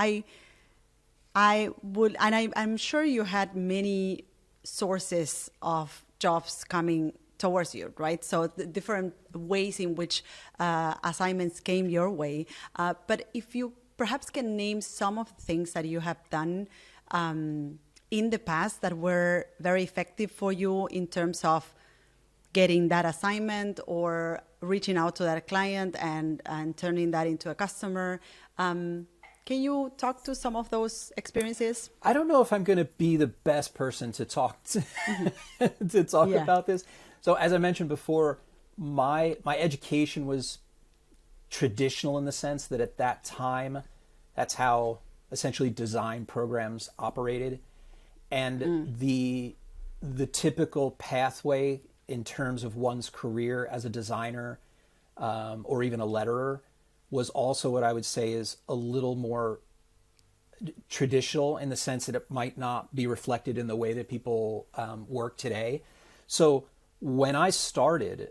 I'm sure you had many sources of jobs coming towards you, right? So the different ways in which assignments came your way. But if you perhaps can name some of the things that you have done in the past that were very effective for you in terms of getting that assignment or reaching out to that client and turning that into a customer. Can you talk to some of those experiences? I don't know if I'm going to be the best person to talk to talk about this. So as I mentioned before, my education was traditional in the sense that at that time, that's how essentially design programs operated. And the typical pathway in terms of one's career as a designer or even a letterer was also what I would say is a little more traditional in the sense that it might not be reflected in the way that people work today. So when I started,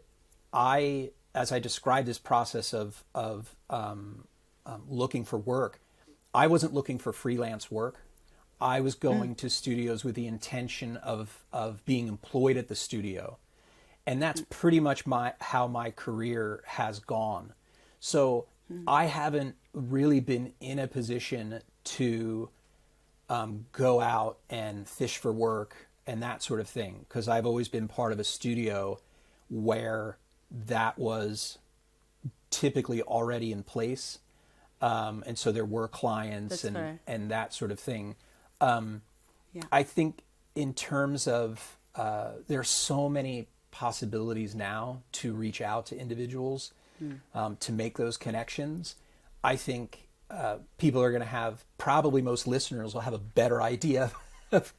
as I described this process of looking for work, I wasn't looking for freelance work. I was going to studios with the intention of being employed at the studio. And that's pretty much how my career has gone. So I haven't really been in a position to go out and fish for work and that sort of thing, because I've always been part of a studio where that was typically already in place. And so there were clients and that sort of thing. I think in terms of, there are so many possibilities now to reach out to individuals, to make those connections. I think people are going to have, probably most listeners will have a better idea of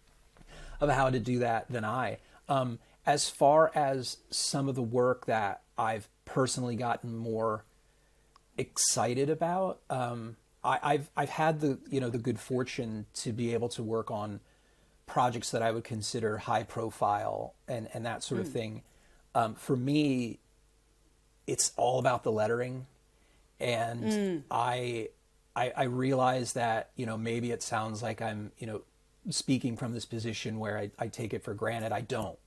how to do that than I. As far as some of the work that I've personally gotten more excited about, I've had the good fortune to be able to work on projects that I would consider high profile and that sort of thing. For me, it's all about the lettering, and I realize that maybe it sounds like I'm speaking from this position where I take it for granted. I don't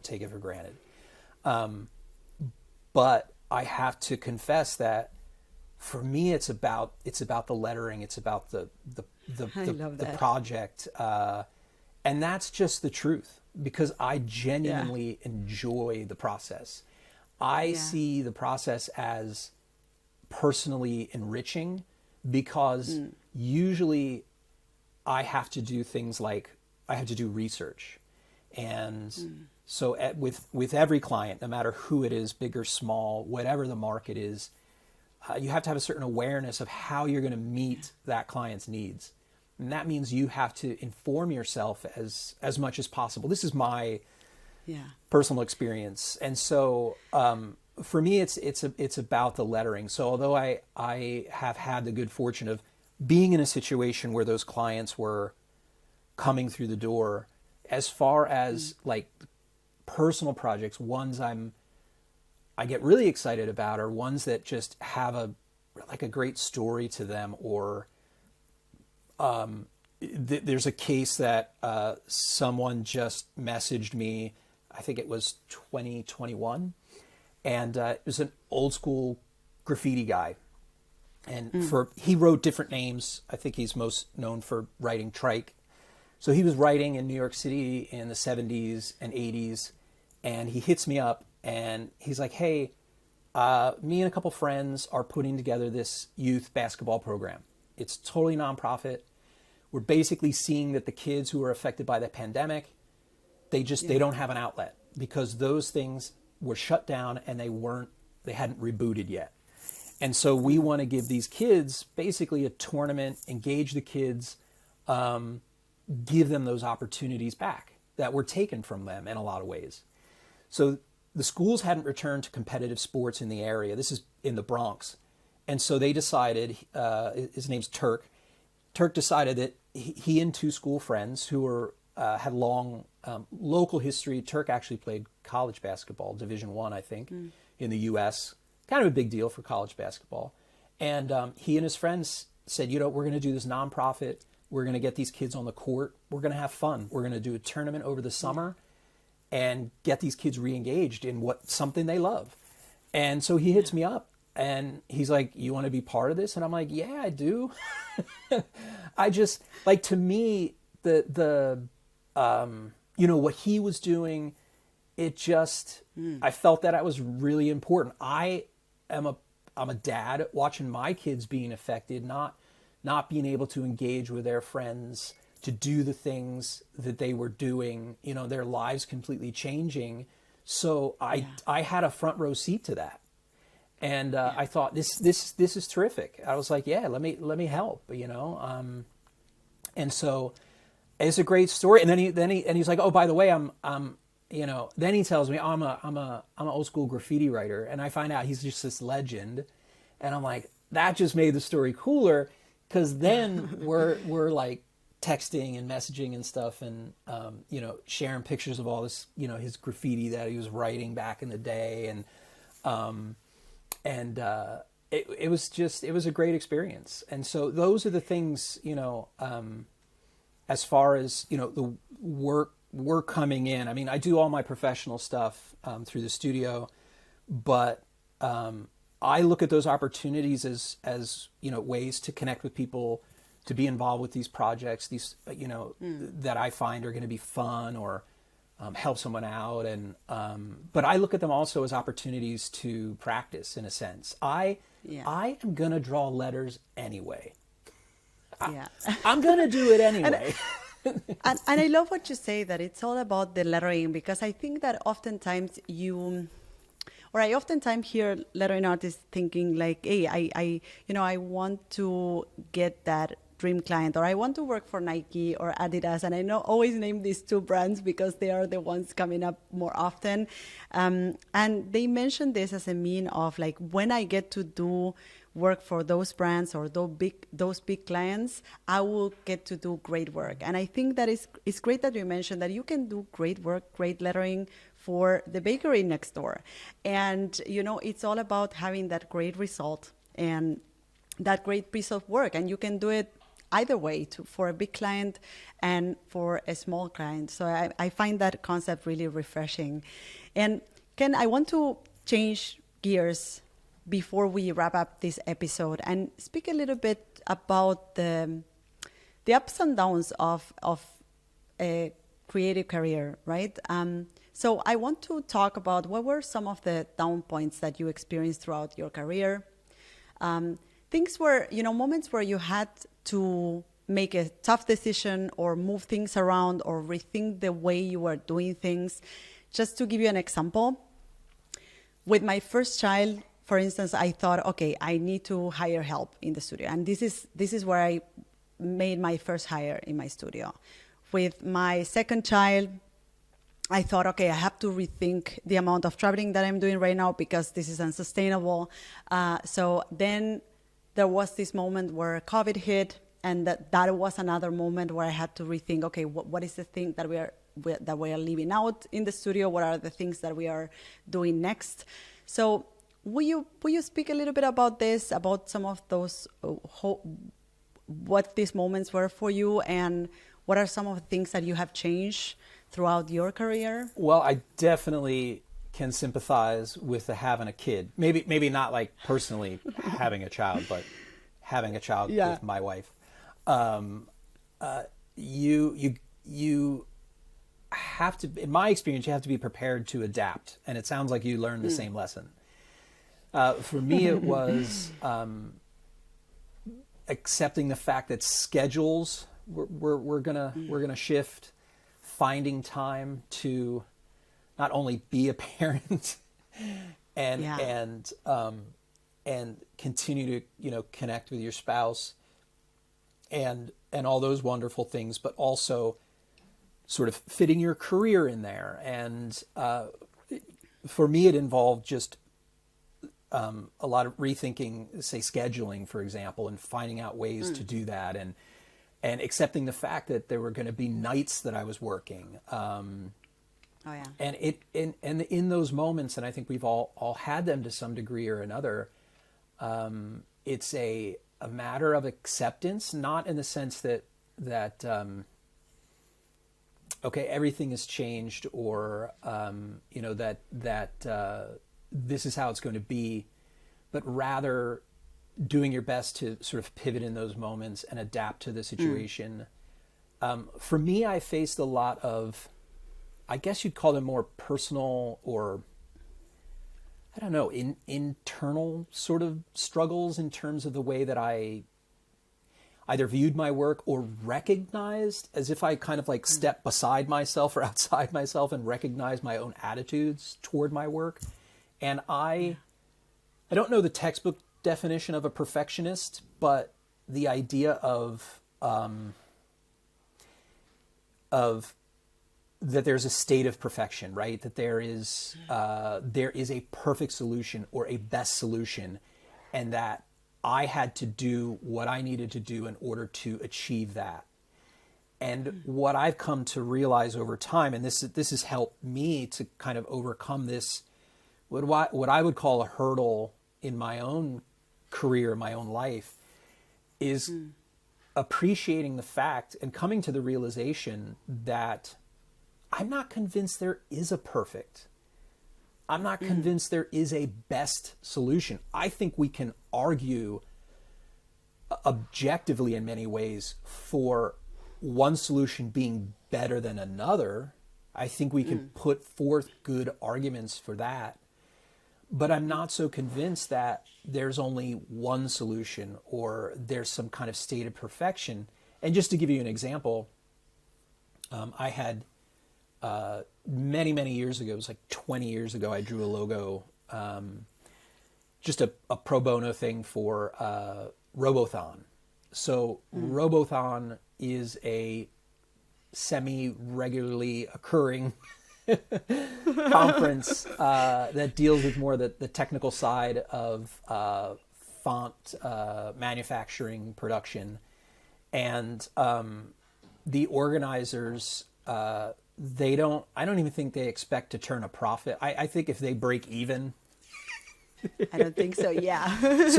take it for granted. But I have to confess that for me, it's about the lettering. It's about the project. And that's just the truth, because I genuinely enjoy the process. I see the process as personally enriching, because usually I have to do things like I have to do research. And so with every client, no matter who it is, big or small, whatever the market is, you have to have a certain awareness of how you're going to meet that client's needs. And that means you have to inform yourself as much as possible. This is my personal experience. And so for me, it's about the lettering. So although I have had the good fortune of being in a situation where those clients were coming through the door, as far as like personal projects, ones I get really excited about are ones that just have a great story to them, or there's a case that someone just messaged me, I think it was 2021, and it was an old school graffiti guy. And he wrote different names. I think he's most known for writing trike. So he was writing in New York City in the 70s and 80s, and he hits me up and he's like, hey, me and a couple friends are putting together this youth basketball program. It's totally nonprofit. We're basically seeing that the kids who are affected by the pandemic, they don't have an outlet, because those things were shut down and they hadn't rebooted yet. And so we want to give these kids basically a tournament, engage the kids, give them those opportunities back that were taken from them in a lot of ways. So the schools hadn't returned to competitive sports in the area. This is in the Bronx. And so they decided, his name's Turk. Turk decided that he and two school friends who had long local history. Turk actually played college basketball, Division I, I think, in the U.S. Kind of a big deal for college basketball. And he and his friends said, we're going to do this nonprofit We're going to get these kids on the court. We're going to have fun. We're going to do a tournament over the summer and get these kids re-engaged in something they love. And so he hits me up and he's like, you want to be part of this? And I'm like, yeah, I do. I just, like, to me, what he was doing, it just, I felt that was really important. I'm a dad watching my kids being affected, not being able to engage with their friends, to do the things that they were doing, their lives completely changing. So I had a front row seat to that. And I thought this is terrific. I was like, yeah, let me help, and so it's a great story. And then he's like, oh, by the way, then he tells me, I'm an old school graffiti writer, and I find out he's just this legend, and I'm like, that just made the story cooler, because then we're like texting and messaging and stuff, and sharing pictures of all this, his graffiti that he was writing back in the day, it was a great experience. And so those are the things, as far as the work coming in. I mean, I do all my professional stuff through the studio, but I look at those opportunities as ways to connect with people, to be involved with these projects, that I find are going to be fun or help someone out. And but I look at them also as opportunities to practice, in a sense. I am going to draw letters anyway. I'm going to do it anyway. And I love what you say, that it's all about the lettering, because I think that oftentimes I oftentimes hear lettering artists thinking like, hey, I want to get that dream client, or I want to work for Nike or Adidas, and I always name these two brands because they are the ones coming up more often. And they mention this as a mean of like, when I get to do work for those brands or those big clients, I will get to do great work. And I think that it's great that you mentioned that you can do great work, great lettering for the bakery next door. And, it's all about having that great result and that great piece of work. And you can do it either way, for a big client and for a small client. So I find that concept really refreshing. And Ken, I want to change gears before we wrap up this episode and speak a little bit about the ups and downs of a creative career, right? So I want to talk about what were some of the down points that you experienced throughout your career. Things where, moments where you had to make a tough decision or move things around or rethink the way you were doing things. Just to give you an example, with my first child, for instance, I thought, okay, I need to hire help in the studio. And this is where I made my first hire in my studio. With my second child, I thought, okay, I have to rethink the amount of traveling that I'm doing right now because this is unsustainable. So then there was this moment where COVID hit, and that was another moment where I had to rethink, okay, what is the thing that we are leaving out in the studio? What are the things that we are doing next? So will you speak a little bit about this, about some of those, what these moments were for you, and what are some of the things that you have changed throughout your career? Well, I definitely can sympathize with having a kid. Maybe not like personally having a child, but having a child with my wife. You have to, in my experience, you have to be prepared to adapt. And it sounds like you learned the same lesson. For me, it was accepting the fact that schedules we're gonna shift, finding time to not only be a parent and continue to connect with your spouse and all those wonderful things, but also sort of fitting your career in there. And for me, it involved just a lot of rethinking, say, scheduling, for example, and finding out ways to do that, and accepting the fact that there were going to be nights that I was working. And in those moments, and I think we've all had them to some degree or another, it's a matter of acceptance, not in the sense that that okay, everything has changed, or that this is how it's going to be, but rather doing your best to sort of pivot in those moments and adapt to the situation. For me, I faced a lot of, I guess you'd call them more personal, or I don't know, internal sort of struggles in terms of the way that I either viewed my work or recognized, as if I kind of like stepped beside myself or outside myself and recognized my own attitudes toward my work. And I don't know the textbook definition of a perfectionist, but the idea of that there's a state of perfection, right? That there is a perfect solution or a best solution, and that I had to do what I needed to do in order to achieve that. And what I've come to realize over time, and this has helped me to kind of overcome this, what I would call a hurdle in my own career, my own life, is appreciating the fact and coming to the realization that I'm not convinced there is a perfect. I'm not convinced there is a best solution. I think we can argue objectively in many ways for one solution being better than another. I think we can put forth good arguments for that. But I'm not so convinced that there's only one solution or there's some kind of state of perfection. And just to give you an example, I had many, many years ago, it was like 20 years ago, I drew a logo, just a pro bono thing for Robothon. So Robothon is a semi-regularly occurring conference that deals with more the technical side of font manufacturing, production. And the organizers, I don't even think they expect to turn a profit. I think if they break even. I don't think so, yeah.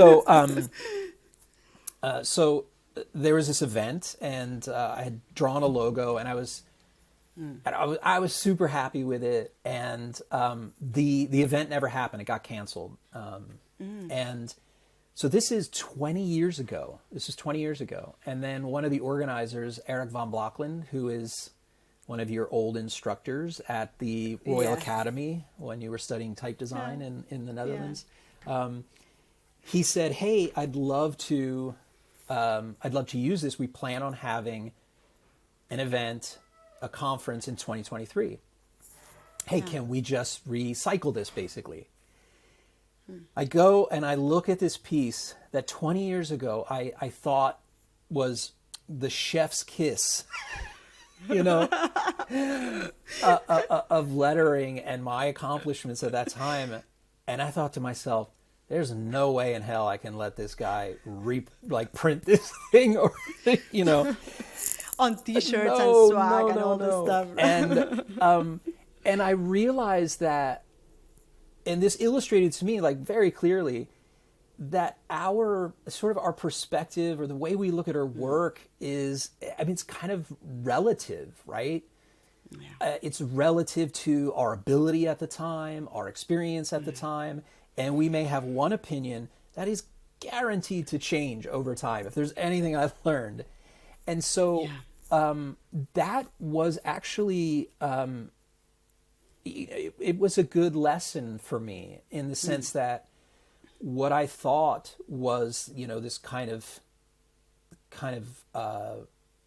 So there was this event, and I had drawn a logo, and I was super happy with it. And the event never happened. It got canceled. And so this is 20 years ago. And then one of the organizers, Eric von Blockland, who is one of your old instructors at the Royal Academy when you were studying type design in the Netherlands. He said, "Hey, I'd love to use this. We plan on having an event, a conference in 2023. Hey, can we just recycle this, basically?" I go and I look at this piece that 20 years ago I thought was the chef's kiss. Of lettering and my accomplishments at that time. And I thought to myself, there's no way in hell I can let this guy print this thing, or, on t-shirts and swag and all this stuff. And I realized that, and this illustrated to me very clearly, that our perspective or the way we look at our work is, it's kind of relative, right? Yeah. It's relative to our ability at the time, our experience at the time, and we may have one opinion that is guaranteed to change over time, if there's anything I've learned. And so that was actually, it was a good lesson for me in the sense that what I thought was, this kind of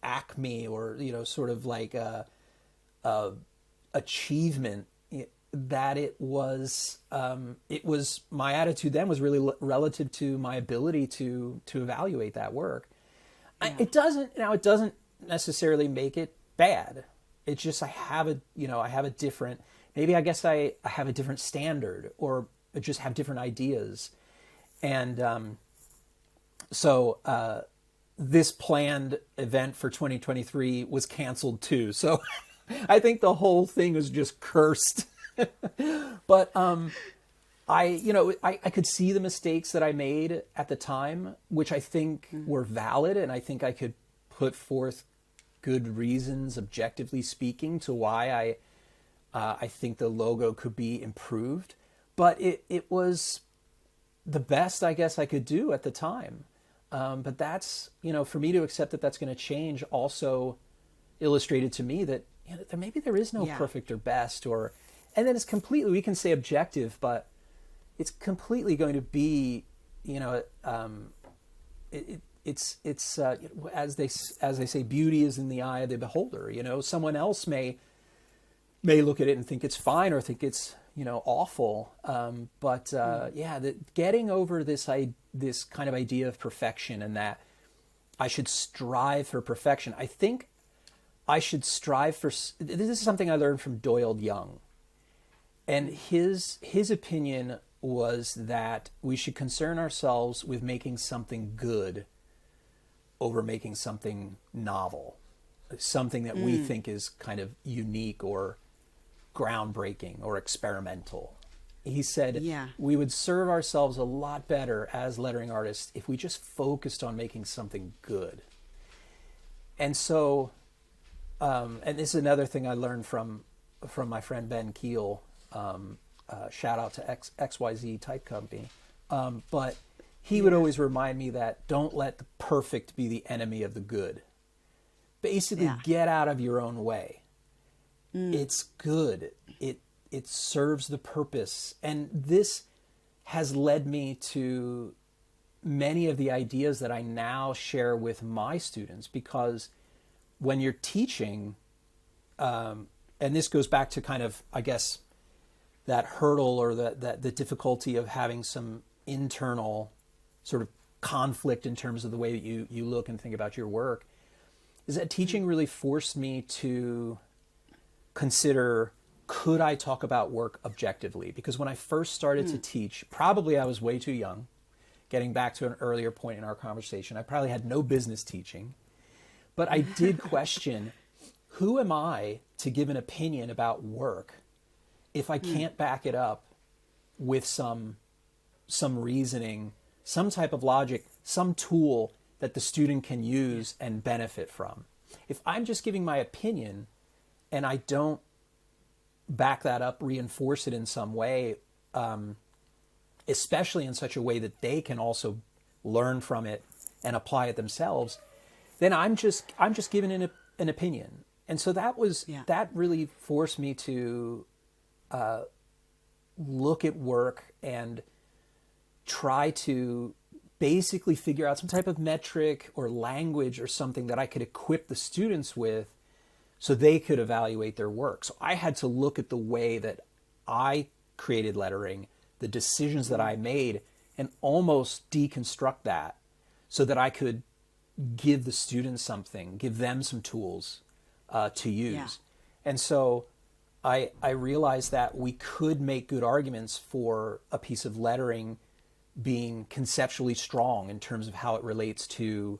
acme, or sort of like a achievement, that it was my attitude then was really relative to my ability to evaluate that work. Yeah. It doesn't necessarily make it bad. It's just I have a different, maybe I guess I have a different standard, or just have different ideas. And so this planned event for 2023 was canceled too. So I think the whole thing was just cursed. But I could see the mistakes that I made at the time, which I think were valid, and I think I could put forth good reasons, objectively speaking, to why I think the logo could be improved. But it was the best I guess I could do at the time. But that's, for me to accept that that's going to change also illustrated to me that maybe there is no perfect or best, and then it's completely, we can say objective, but it's completely going to be, it's as they say, beauty is in the eye of the beholder. Someone else may look at it and think it's fine or think it's awful. Getting over this kind of idea of perfection, and that I should strive for perfection. I think I should strive for. This is something I learned from Doyle Young, and his opinion was that we should concern ourselves with making something good over making something novel, something that we think is kind of unique or groundbreaking or experimental. He said we would serve ourselves a lot better as lettering artists if we just focused on making something good. And so, and this is another thing I learned from my friend Ben Keel. Shout out to XYZ Type Company. But he would always remind me that don't let the perfect be the enemy of the good. Basically, get out of your own way. It's good. It serves the purpose. And this has led me to many of the ideas that I now share with my students, because when you're teaching, and this goes back to kind of, I guess, that hurdle or the difficulty of having some internal sort of conflict in terms of the way that you look and think about your work, is that teaching really forced me to consider, could I talk about work objectively? Because when I first started to teach, probably I was way too young. Getting back to an earlier point in our conversation, I probably had no business teaching. But I did question, who am I to give an opinion about work if I can't back it up with some reasoning, some type of logic, some tool that the student can use and benefit from? If I'm just giving my opinion and I don't back that up, reinforce it in some way, especially in such a way that they can also learn from it and apply it themselves, then I'm just giving an opinion. And so that really forced me to look at work and try to basically figure out some type of metric or language or something that I could equip the students with so they could evaluate their work. So I had to look at the way that I created lettering, the decisions that I made, and almost deconstruct that so that I could give the students something, give them some tools to use. Yeah. And so I realized that we could make good arguments for a piece of lettering being conceptually strong in terms of how it relates to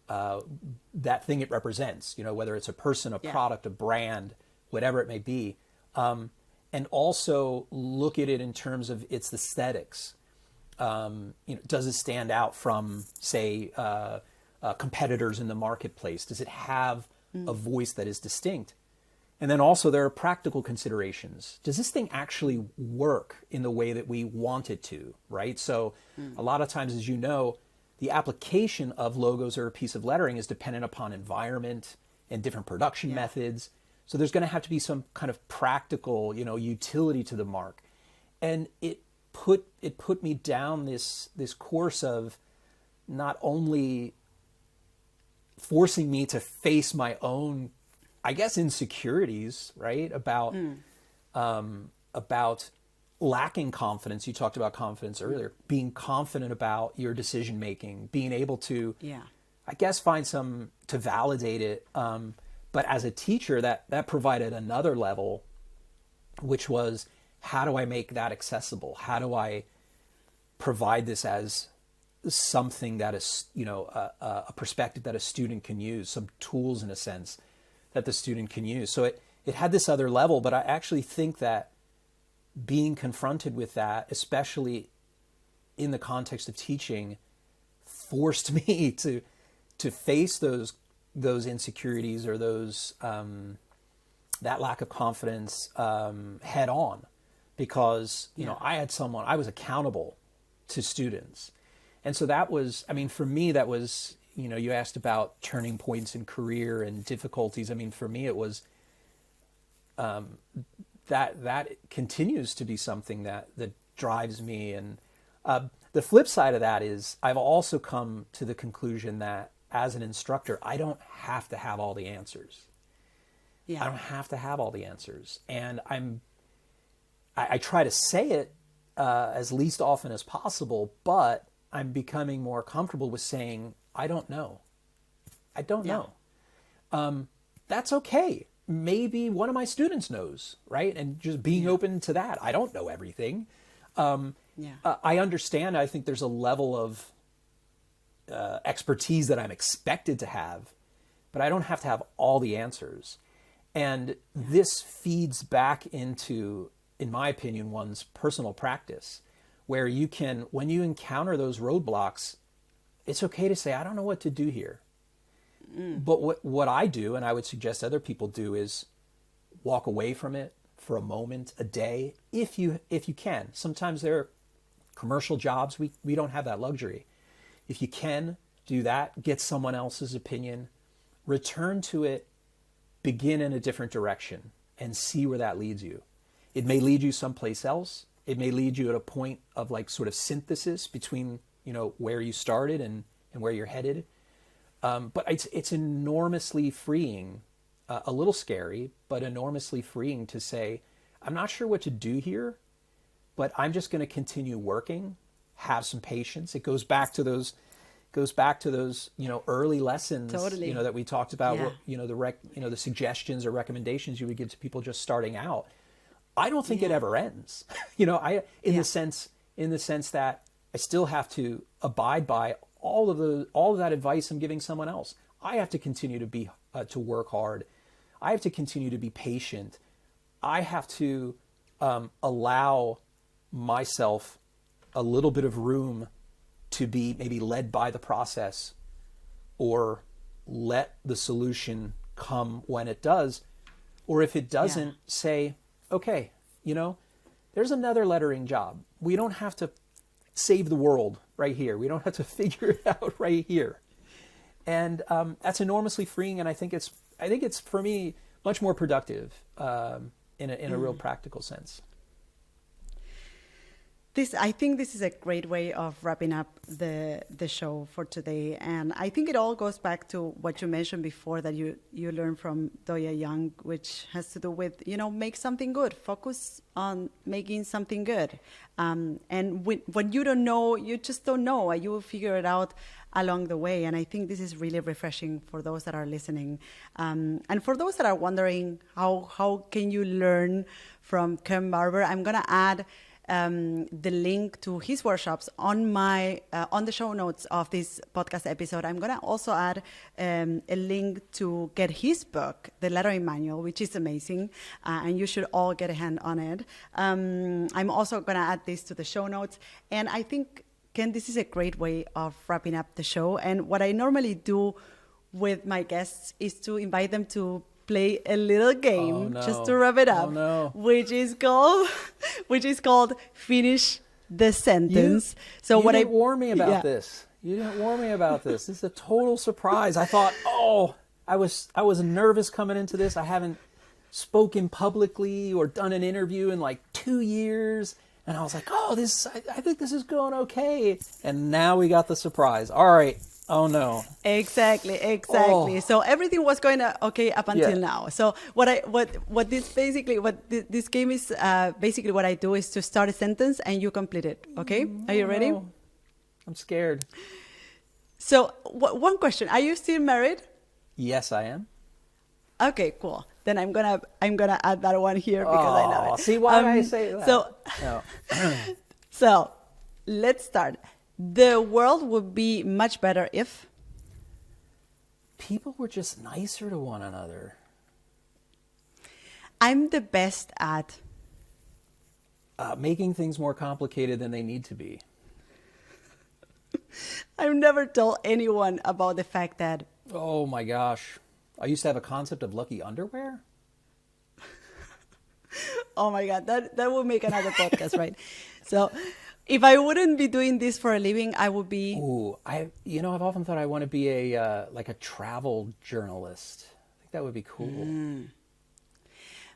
that thing it represents, whether it's a person, a product, a brand, whatever it may be. And also look at it in terms of its aesthetics. Does it stand out from, say, competitors in the marketplace? Does it have a voice that is distinct? And then also there are practical considerations. Does this thing actually work in the way that we want it to, right? So a lot of times, as you know, the application of logos or a piece of lettering is dependent upon environment and different production methods. So there's going to have to be some kind of practical, utility to the mark. And it put me down this course of not only forcing me to face my own, I guess, insecurities, right? About lacking confidence. You talked about confidence earlier. Being confident about your decision making, being able to, I guess, find some to validate it. But as a teacher, that provided another level, which was, how do I make that accessible? How do I provide this as something that is, a perspective that a student can use, some tools in a sense that the student can use. So it had this other level, but I actually think that being confronted with that, especially in the context of teaching, forced me to face those those insecurities or those that lack of confidence head on, because you know I was accountable to students, and so that was, I mean, for me that was, you know, you asked about turning points in career and difficulties. I mean, for me it was that continues to be something that drives me. And the flip side of that is I've also come to the conclusion that as an instructor, I don't have to have all the answers. I don't have to have all the answers. And I try to say it as least often as possible, but I'm becoming more comfortable with saying, I don't know. I don't know. That's okay. Maybe one of my students knows, right? And just being open to that. I don't know everything. I understand. I think there's a level of expertise that I'm expected to have, but I don't have to have all the answers. And this feeds back into, in my opinion, one's personal practice, where you can, when you encounter those roadblocks, it's okay to say, I don't know what to do here. But what I do, and I would suggest other people do, is walk away from it for a moment, a day, if you can. Sometimes there are commercial jobs, we don't have that luxury. If you can do that, get someone else's opinion, return to it, begin in a different direction, and see where that leads you. It may lead you someplace else. It may lead you at a point of like sort of synthesis between, you know, where you started and where you're headed. But it's enormously freeing, a little scary, but enormously freeing to say, I'm not sure what to do here, but I'm just going to continue working, have some patience. It goes back to those, you know, early lessons, you know, that we talked about, what, you know, the suggestions or recommendations you would give to people just starting out. I don't think it ever ends. You know, in the sense that I still have to abide by all of that advice I'm giving someone else. I have to continue to work hard. I have to continue to be patient. I have to allow myself a little bit of room to be maybe led by the process, or let the solution come when it does. Or if it doesn't, say, okay, you know, there's another lettering job. We don't have to save the world right here. We don't have to figure it out right here. And that's enormously freeing. And I think it's for me much more productive in a real practical sense. I think this is a great way of wrapping up the show for today. And I think it all goes back to what you mentioned before, that you learned from Doya Young, which has to do with, you know, make something good. Focus on making something good. And when you don't know, you just don't know. You will figure it out along the way. And I think this is really refreshing for those that are listening. And for those that are wondering, how can you learn from Ken Barber, I'm going to add the link to his workshops on the show notes of this podcast episode. I'm going to also add a link to get his book, The Lettering Manual, which is amazing, and you should all get a hand on it. I'm also going to add this to the show notes. And I think, Ken, this is a great way of wrapping up the show. And what I normally do with my guests is to invite them to play a little game just to wrap it up, which is called Finish the Sentence. You didn't warn me about this. You didn't warn me about this. This is a total surprise. I thought, I was nervous coming into this. I haven't spoken publicly or done an interview in like 2 years. And I was like, I think this is going okay. And now we got the surprise. All right. Oh no. Exactly. So everything was going okay up until now. So what this game is, basically what I do is to start a sentence and you complete it. Okay? Are you ready? No. I'm scared. So one question, are you still married? Yes, I am. Okay, cool. Then I'm gonna add that one here because I love it. See why I say that? So let's start. The world would be much better if people were just nicer to one another. I'm the best at making things more complicated than they need to be. I've never told anyone about the fact that Oh my gosh. I used to have a concept of lucky underwear. Oh my God, that would make another podcast, right? So if I wouldn't be doing this for a living, I would be. Ooh, I've often thought I want to be like a travel journalist. I think that would be cool.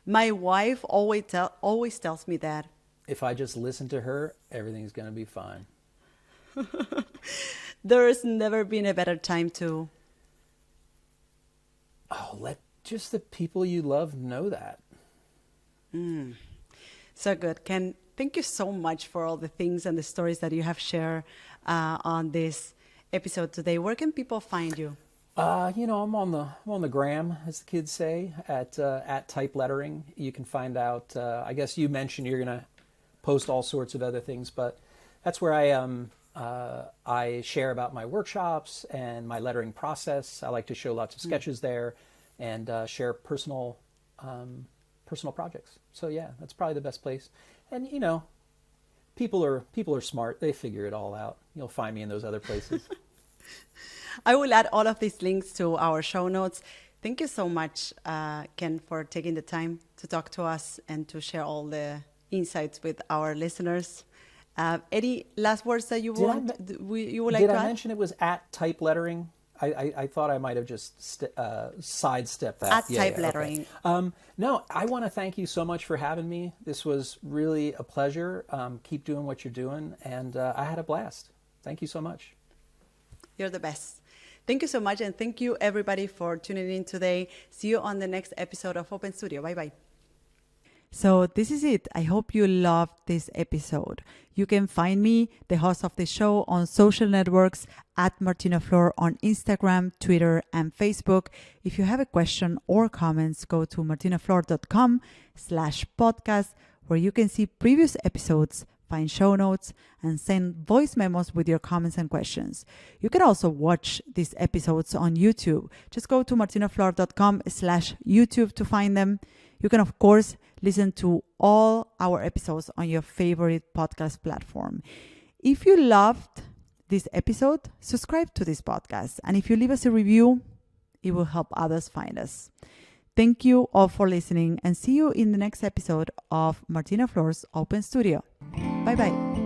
My wife always tells me that. If I just listen to her, everything's going to be fine. There's never been a better time to. Oh, let just the people you love know that. So good. Ken, thank you so much for all the things and the stories that you have shared on this episode today. Where can people find you? I'm on the gram, as the kids say, at Type Lettering. You can find out. I guess you mentioned you're gonna post all sorts of other things, but that's where I share about my workshops and my lettering process. I like to show lots of sketches there, and share personal projects. So yeah, that's probably the best place. And people are smart. They figure it all out. You'll find me in those other places. I will add all of these links to our show notes. Thank you so much, Ken, for taking the time to talk to us and to share all the insights with our listeners. Any last words that you would like to add? Did I mention it was at Type Lettering? I thought I might have just sidestepped that. At Type Lettering. Okay. No, I want to thank you so much for having me. This was really a pleasure. Keep doing what you're doing, and I had a blast. Thank you so much. You're the best. Thank you so much, and thank you everybody for tuning in today. See you on the next episode of Open Studio. Bye-bye. So this is it. I hope you loved this episode. You can find me, the host of the show, on social networks at Martina Flor on Instagram, Twitter, and Facebook. If you have a question or comments, go to martinaflor.com/podcast, where you can see previous episodes, find show notes, and send voice memos with your comments and questions. You can also watch these episodes on YouTube. Just go to martinaflor.com/YouTube to find them. You can, of course, listen to all our episodes on your favorite podcast platform. If you loved this episode, subscribe to this podcast. And if you leave us a review, it will help others find us. Thank you all for listening, and see you in the next episode of Martina Flor's Open Studio. Bye-bye.